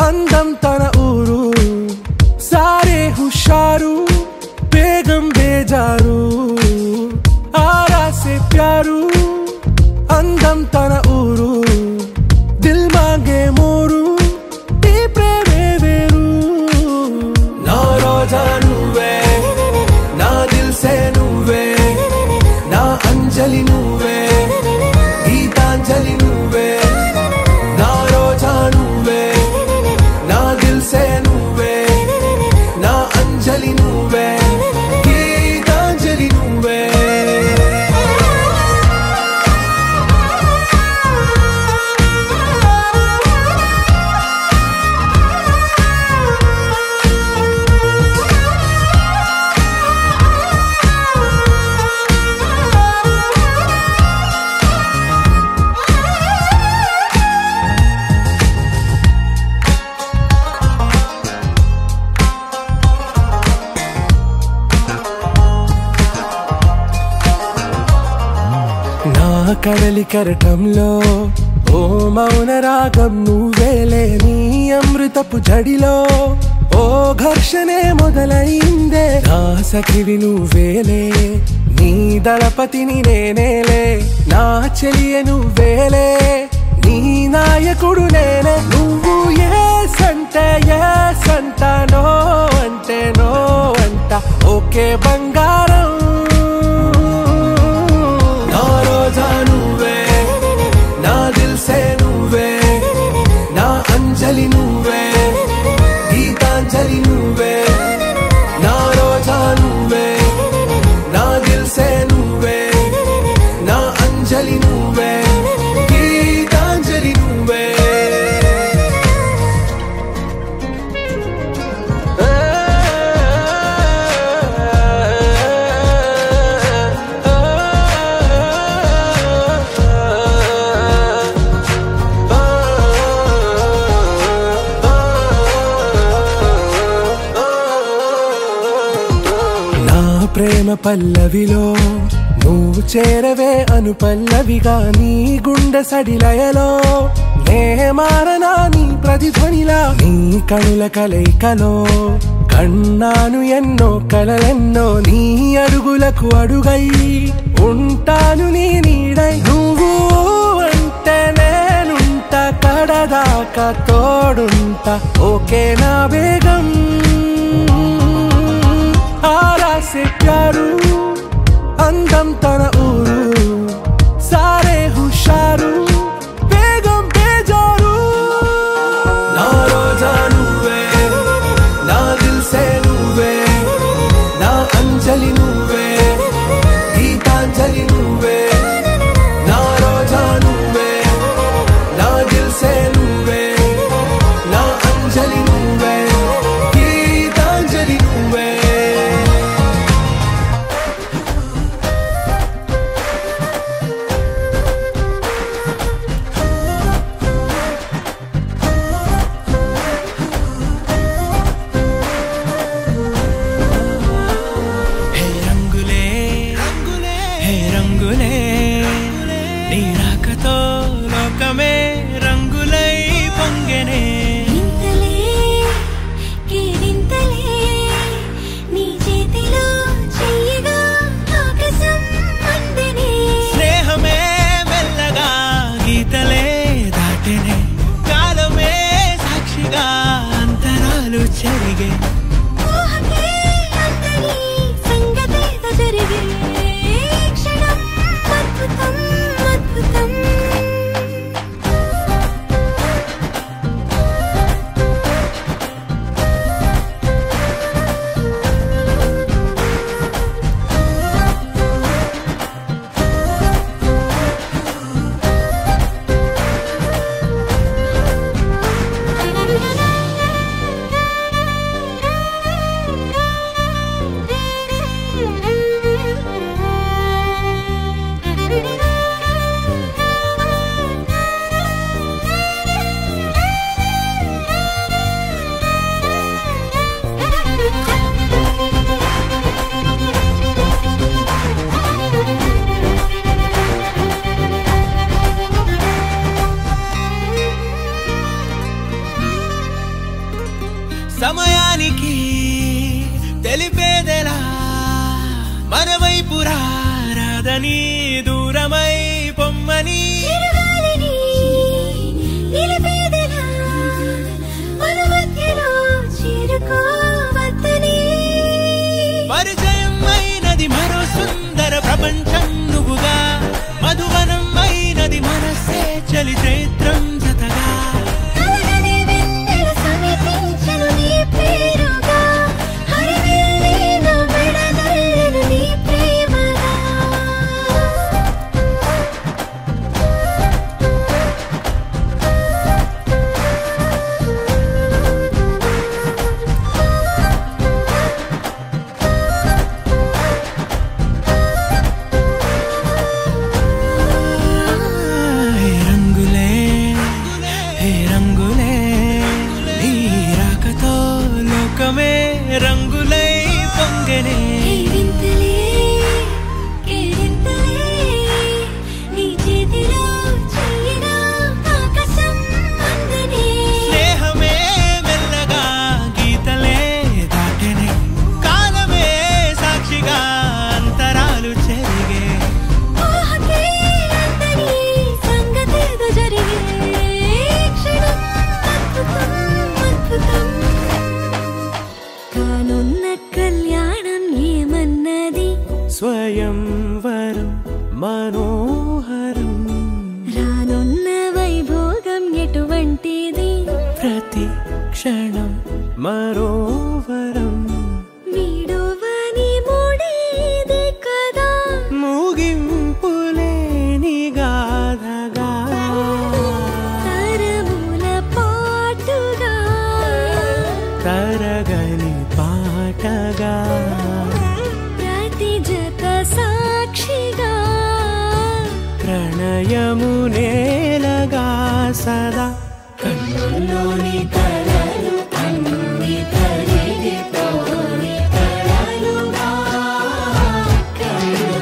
अंदम तन ऊरू सारे हुशारू बेगम बेजारू आरा से प्यारू अंदम तन ऊरू दिल मांगे मोरू ती प्रेमे वेरू ना रोजा नुवे ना दिल से नुवे ना अंजलि नुवे गीतांजलि नुवे కడలి కరటంలో ఓ మౌన రాగం నువ్వేలే నీ అమృతపు జడిలో ఓ ఘర్షణే మొదలైందే నా సఖివి నువ్వేలే నీ దళపతిని నేనేలే నా చెలియ నువ్వేలే నీ నాయకుడు నేనే నువ్వు ఏ సంట నో అంటే నో అంట ఓకే బంగారం अंजलि नुवे गीतांजलि नुवे ना रोजा नुवे ना दिल से नुवे ना अंजलि नुवे गीतांजलि नुवे ప్రేమ పల్లవిలో నువ్వు చేరవే అను పల్లవిగా నీ గుండె సడిలయలో నే మారనా నీ ప్రతిధ్వనిలా నీ కనుల కలయికలో కన్నాను ఎన్నో కలలెన్నో నీ అడుగులకు అడుగై ఉంటాను నీ నీడై నువ్వు అంటే నేనుంట కడదాకా తోడుంటా ఓకే నా బేగం ఆరాసే ప్యారు అందం తన ఊరు సారే హుషారు బేగం బేజారు నా రోజా నువ్వే నా దిల్ సే నువ్వే నా అంజలి నువ్వే గీతాంజలి నువ్వే నా రోజా నువ్వే నా దిల్ సే నువ్వే నా అంజలి నువ్వే గీతాంజలి నువ్వే సమయానికి తెలిపేదెలా మనవైపు రాదని దూరమై పొమ్మని పరిచయం అయినది మరో సుందర ప్రపంచం నువ్వుగా మధువనం అయినది మనసే చలి చైత్రం జతగా స్వయంవరం మనోహరం రానున్న వైభోగం ఎటువంటిది ప్రతి క్షణం మరోవరం వీడువని మూడేది కదా ముగింపులేని గాథగా తరముల పాటుగా తరగని పాటగా సాక్షిగా ప్రణయము నేలగా సదా కన్నుల్లోని కలలు అన్ని కరిగిపోని కలలుగా కళ్ళు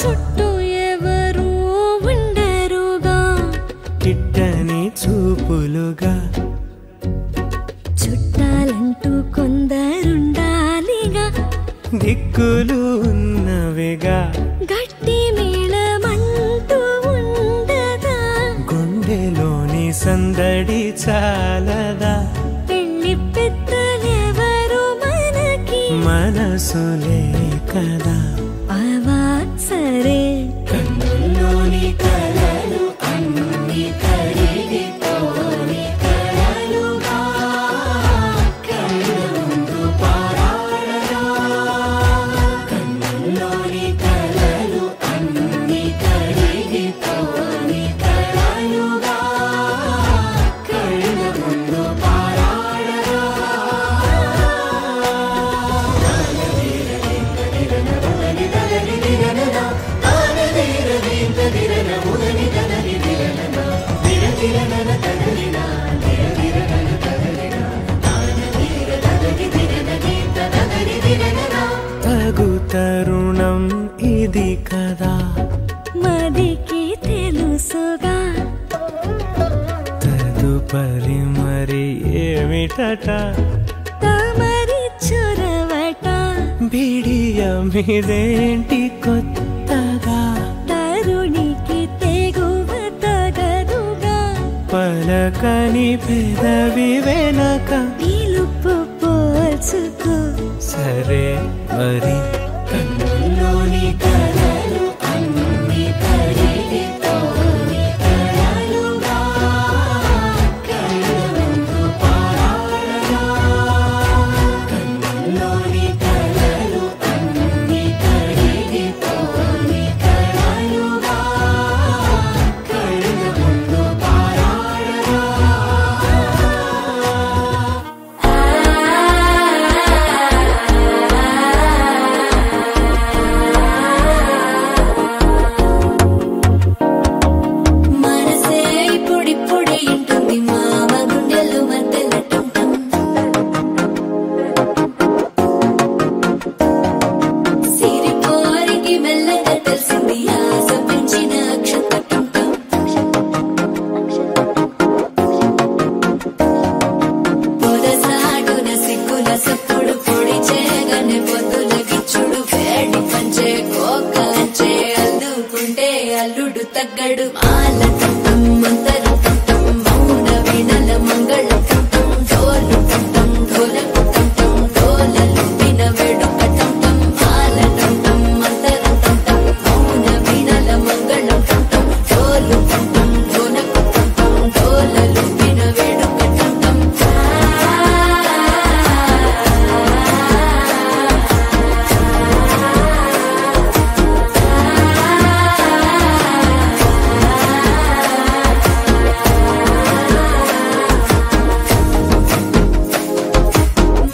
చుట్టూ ఎవరు ఉండరుగా కిట్టని చూపులుగా చుట్టాలంటూ కొందరుండాలిగా దిక్కులు ఉన్నవిగా గట్టి మేళమంటూ ఉండదా గుండెలోని సందడి చాలదా పెళ్లి పెద్దలెవరు మనకి మనసులే కదా అవా సరే కన్నుల్లోని కలలు అన్ని కరిగిపోని కలలుగా కళ్ళ ముందు పారాడరా కన్నుల్లోని కలలు అన్ని కరిగిపోని కలలుగా కళ్ళ ముందు పారాడరా తగు తరుణం ఇది కదా మదికి తెలుసుగా తదుపరి మరి ఏమిటట తమరి చొరవట బిడియమిదేంటి కొత్తగా తరుణికి తెగువ తగదుగా పలకని పెదవి వెనక పిలుపు పోల్చుకో సరే మరి కన్నుల్లోని కలలు అన్ని కరిగిపోని కలలుగా కళ్ళ ముందు పారాడరా కన్నుల్లోని కలలు అన్ని కరిగిపోని కలలుగా కళ్ళ ముందు పారాడరా మనసే ఇప్పుడిప్పుడే ఇంటుంది మామ గుండెలు మధ్యలటం సిరిపోరికి మెల్లగా తెలిసింది ఆశ పెంచిన అక్షతటం పొదసాటున సిగ్గుల సప్పుడు పొడి చేయగానే పొద్దుల గిచ్చుడు వేడి పంచే కోకలంచే అల్లుకుంటే అల్లుడు తగ్గడు మాల టం మంతరు టం మౌన వీణల మంగళ టం డోలు టం డోలకు టం డోలలు విన వేడుక టం మాల టం మంతరు టం మౌన వీణల మంగళ టం డోలు టం డోలకు టం డోలలు విన వేడుక టం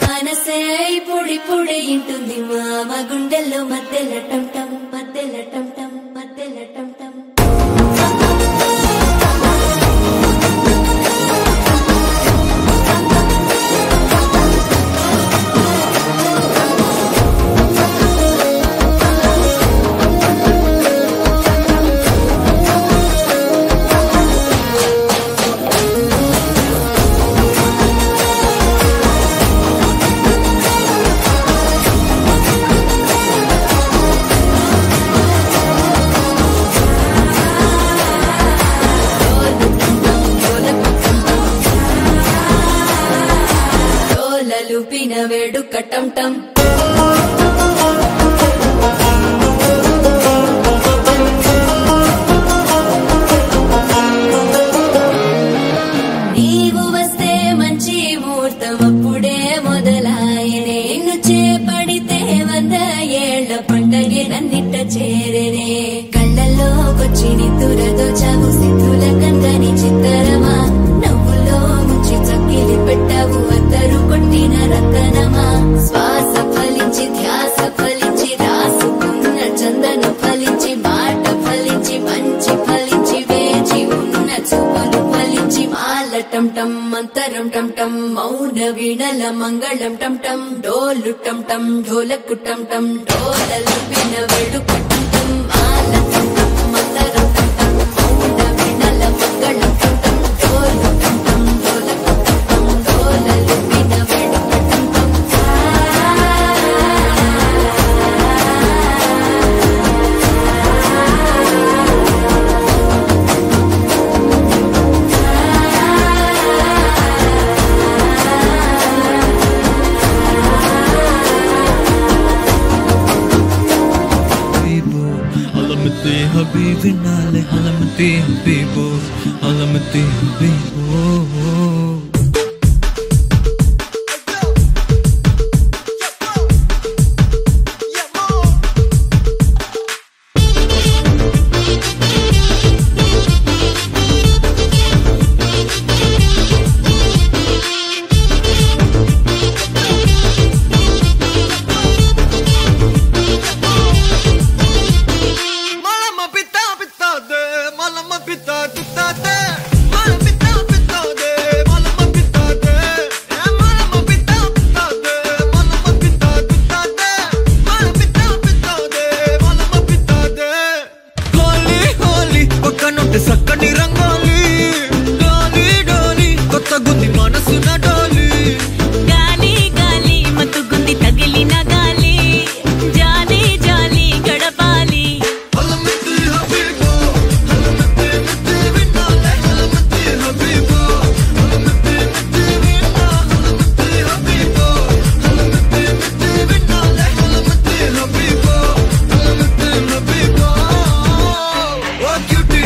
మనసే ఇప్పుడిప్పుడే ఇంటుంది మామ గుండెల్లో మధ్యలటం టం మధ్యలటం టం మధ్యలటం టం డోలలుపిన వేడుక టం టం నీవు వస్తే మంచి ముహూర్తం అప్పుడే మొదలాయనే నిన్ను చేపడితే 100 ఏళ్ల పండగే నన్నిట్ట చేరేనే కళ్ళల్లోకొచ్చి నిద్దురదో చావు సిద్ధుల కందని చిత్తరమా నవ్వులో ముంచి చక్కిలి పెట్టావు అద్దరు కొట్టిన రతనమా శ్వాస టం టం మంతరం టం టం మౌన వీణల మంగళం టం టం డోలు టం టం ఢోలకు టం టం డోలలు విన వేడుక టం టం ఆల టం టం మంతరం టం టం మౌన వీణల మంగళం టం టం డోలు టం టం ఢోలకు టం టం డోలలు విన వేడుక టం టం حبيبي نالي علمتي حبيبو علمتي حبيبو సక్కని రంగోలి డోలి డోలి కొత్త గుంది మనసున డోలి గాలి గాలి మత్తుగుంది తగిలిన గాలి జాలి జాలి గడపాలి హలమతి హబీబో హలమతి మతి వినాలే హలమతి హబీబో హలమతి మతి వినా హలమతి హబీబో హలమతి మతి వినాలే హలమతి హబీబో హలమతి హబీబో ఓ క్యూటీ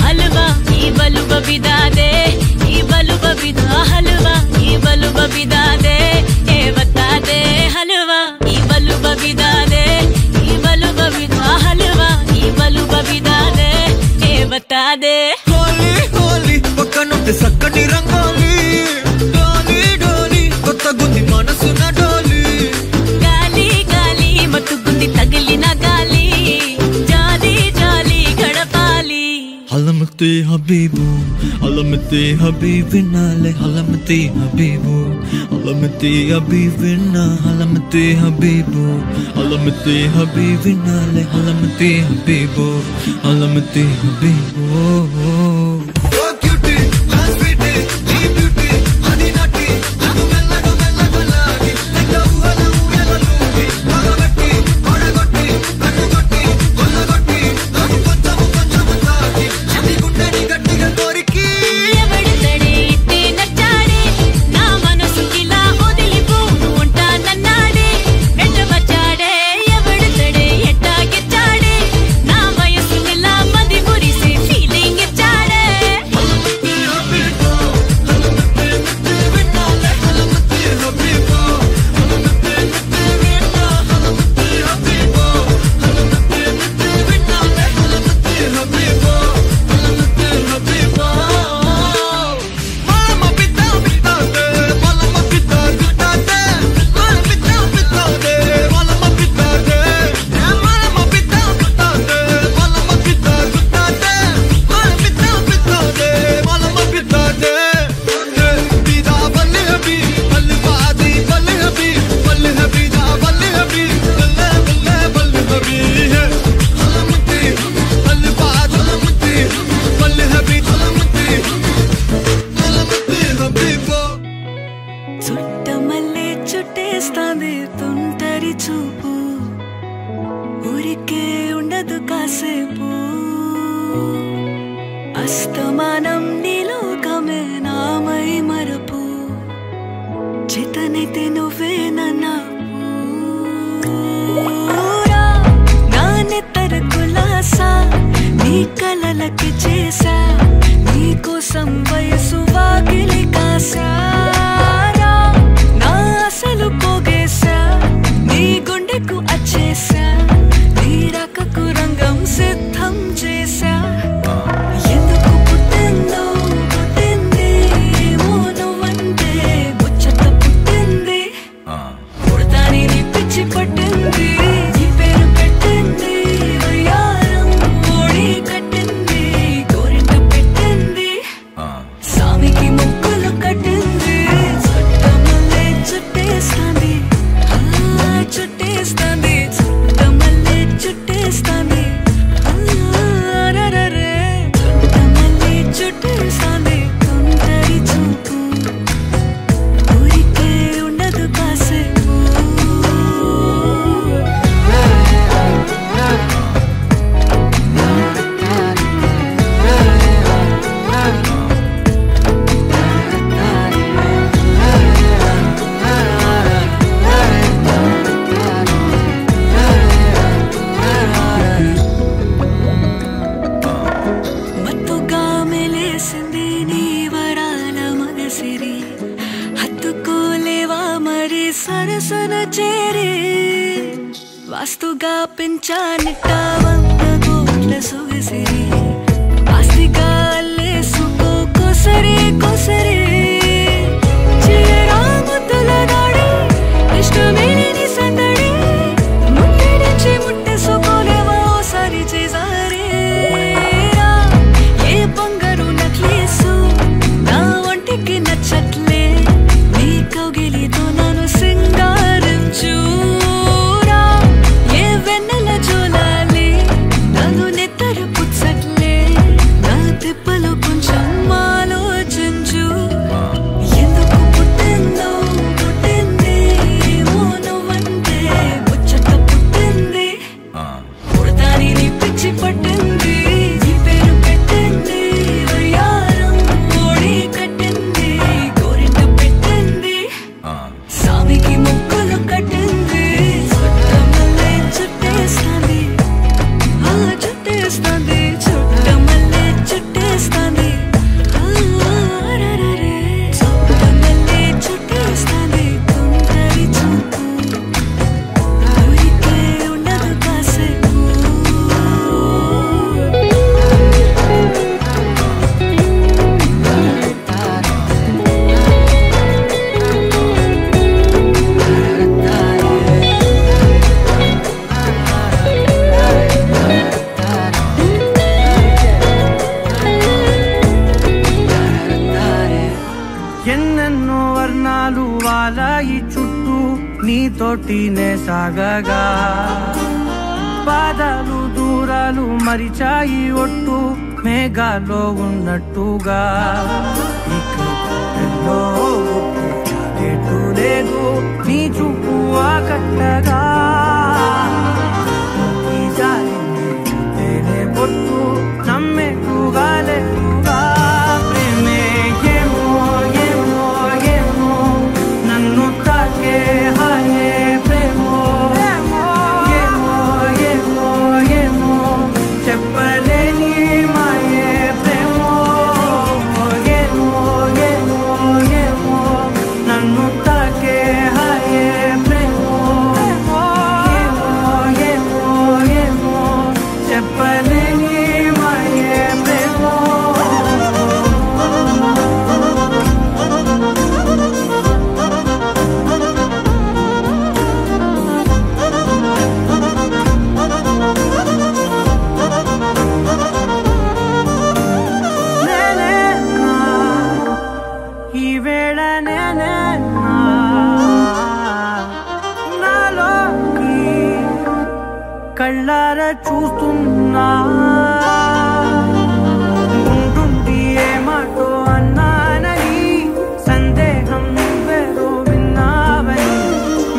हलवा ई बलु बबिदा दे ई बलु बबिदा हलवा ई बलु बबिदा दे ए बता दे हलवा ई बलु बबिदा दे ई बलु बबिदा हलवा ई बलु बबिदा दे ए बता दे होली होली पక్కనుంటే సక్కని రంగోలి డోలి డోలి కొత్త గుంది మనసున డోలి గాలి గాలి మత్తుగుంది తగిలిన గాలి జాలి జాలి గడపాలి علمتي حبيبو علمتي حبيبي نالي علمتي حبيبو علمتي حبيبي نا علمتي حبيبو علمتي حبيبي نالي علمتي حبيبو علمتي حبيبو ఫీలింగ్ ఇచ్చాడే అస్తమానం నీలోకమే నామై మరపు చేతనైతే నువ్వే నన్నా నా నెత్తర కులాసా నీ కలలకి చేసా నీ కోసం వయసు వాకిలి కాసా నా అసలు పోగేసా నీ గుండెకు అచ్చేసా నీ రకకు రంగం సిద్ధం చేసా ఎందుకు పుట్టిందో పుట్టింది ఏమో నువ్వంటే ముచ్చట పుట్టింది పుడతాని నీ పిచ్చి పట్టింది నీ పేరు పెట్టింది వయ్యారం ఓడి కట్టింది గోరింట పెట్టింది సామికి ముక్కులు కట్టింది చుట్టమల్లే చుట్టేస్తాంది చుట్టేస్తాంది చుట్టమల్లే చుట్టేస్తాంది రరరే చుట్టమల్లే చుట్టేస్తాంది తొందరి చూపు ఊరికే ఉండదు కాసేపు మత్తుగా మెలేసింది నీ వరాల మగసిరి హత్తుకోలేవా మరి సరసన చేరి వాస్తుగా పెంచానిట్ట 100 కోట్ల సొగసిరి ఆస్తిగా అల్లేసుకో కొసరి కొసరి చిరాముతుల దాడి ఇష్టమేని సందడి ముట్టడించి ముట్టేసుకోలేవా ఓసారి చేసారే ఏ బంగారు నక్లీసు నా ఒంటికి నచ్చట్లే నీ కౌగిలితో నన్ను సింగారించురా ఏ వెన్నెల జోలాలి నన్ను నెత్తర పుచ్చట్లే నా తిప్పలో కొంచెం ఆలోచించు ఎందుకు పుట్టిందో పుట్టింది ఏమో నువ్వంటే ముచ్చట పుట్టింది పుడతాని నీ పిచ్చి పట్టింది నీ పేరు పెట్టింది వయ్యారం ఓడి కట్టింది గోరింట పెట్టింది సామికి ముక్కులు కట్టింది చుట్టమల్లే చుట్టేస్తాంది చుట్టేస్తాంది చుట్టమల్లే చుట్టేస్తాంది రరరే చుట్టమల్లే చుట్టేస్తాంది తొందరి చూపు ఊరికే ఉండదు కాసేపు ఎన్నెన్నో వర్ణాలు వాలాయి చుట్టూ నీతోటినే సాగగా పాదాలు దూరాలు మరిచాయి ఒట్టు మేఘాలో ఉన్నట్టుగా ఇక ఎన్నో చాగేటు లేదు నీ చూపు ఆకట్టగా ఈ జాలిని చూస్తేనే పొట్టు నమ్మేట్టుగా లేకుగా ప్రేమే ఏమో ఏమో ఏమో నన్ను తాకే హాయే ప్రేమో ఏమో ఏమో ఏమో చెప్పలేని మాయే ప్రేమో ఏమో ఏమో ఏమో నన్ను తాకే హాయే ప్రేమో ఏమో ఏమో చెప్పలేని మాయే ప్రేమో నేనే నా ఈ వేళ నేనే నా నాలోకి కళ్ళారా చూస్తున్నా ఉంటుండి ఏ మాటో అన్నానని సందేహం నువ్వేదో విన్నావని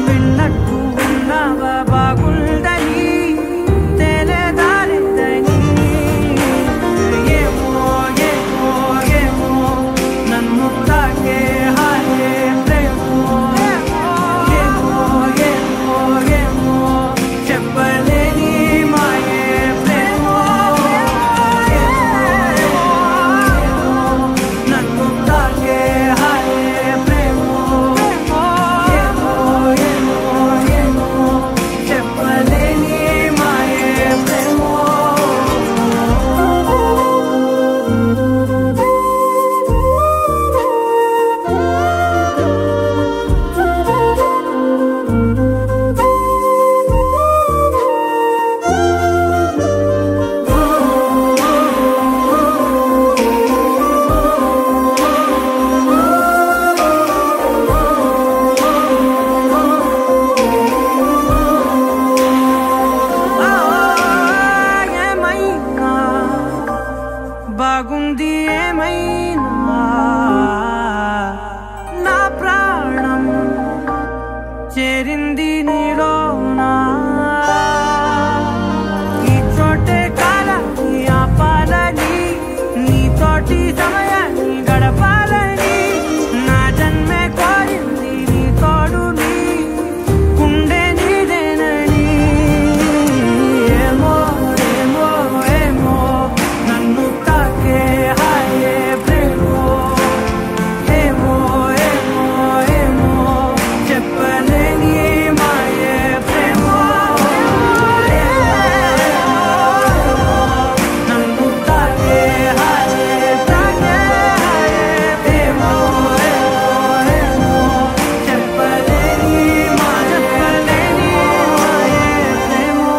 విన్నట్టు ఉన్నావా బాగుందని తెలియదారిద్దని ఏమో బాగుంది ఏమైనా నా ప్రాణం చేరింది నీలోనా ఈ చోటే కాలాన్ని ఆపాలని నీతోటి సమయాన్ని గడపాలని నా జన్మే కోరింది నీ తోడుని గుండె నీదేనని ఏమో ఏమో ఏమో నన్ను తాకే హాయే ప్రేమో ఏమో ఏమో ఏమో చెప్పలేని మాయే ప్రేమో నన్ను తాకే హాయే ప్రేమో ఏమో చెప్పలేని మాయే ప్రేమో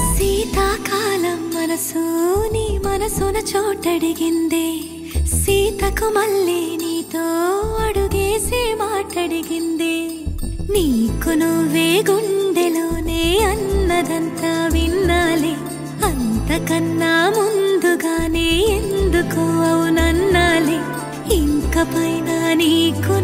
శీతాకాలం మనసు నీ మనసున చోటడిగిందే సీతకు మళ్ళీ నీతో అడుగేసి మాటడిగిందే నీకు నువ్వే గుండెలోనే అన్నదంతా విన్నాలే అంతకన్నా ముందుగానే ఎందుకు అవునన్నాలే ఇంక పైన నీకు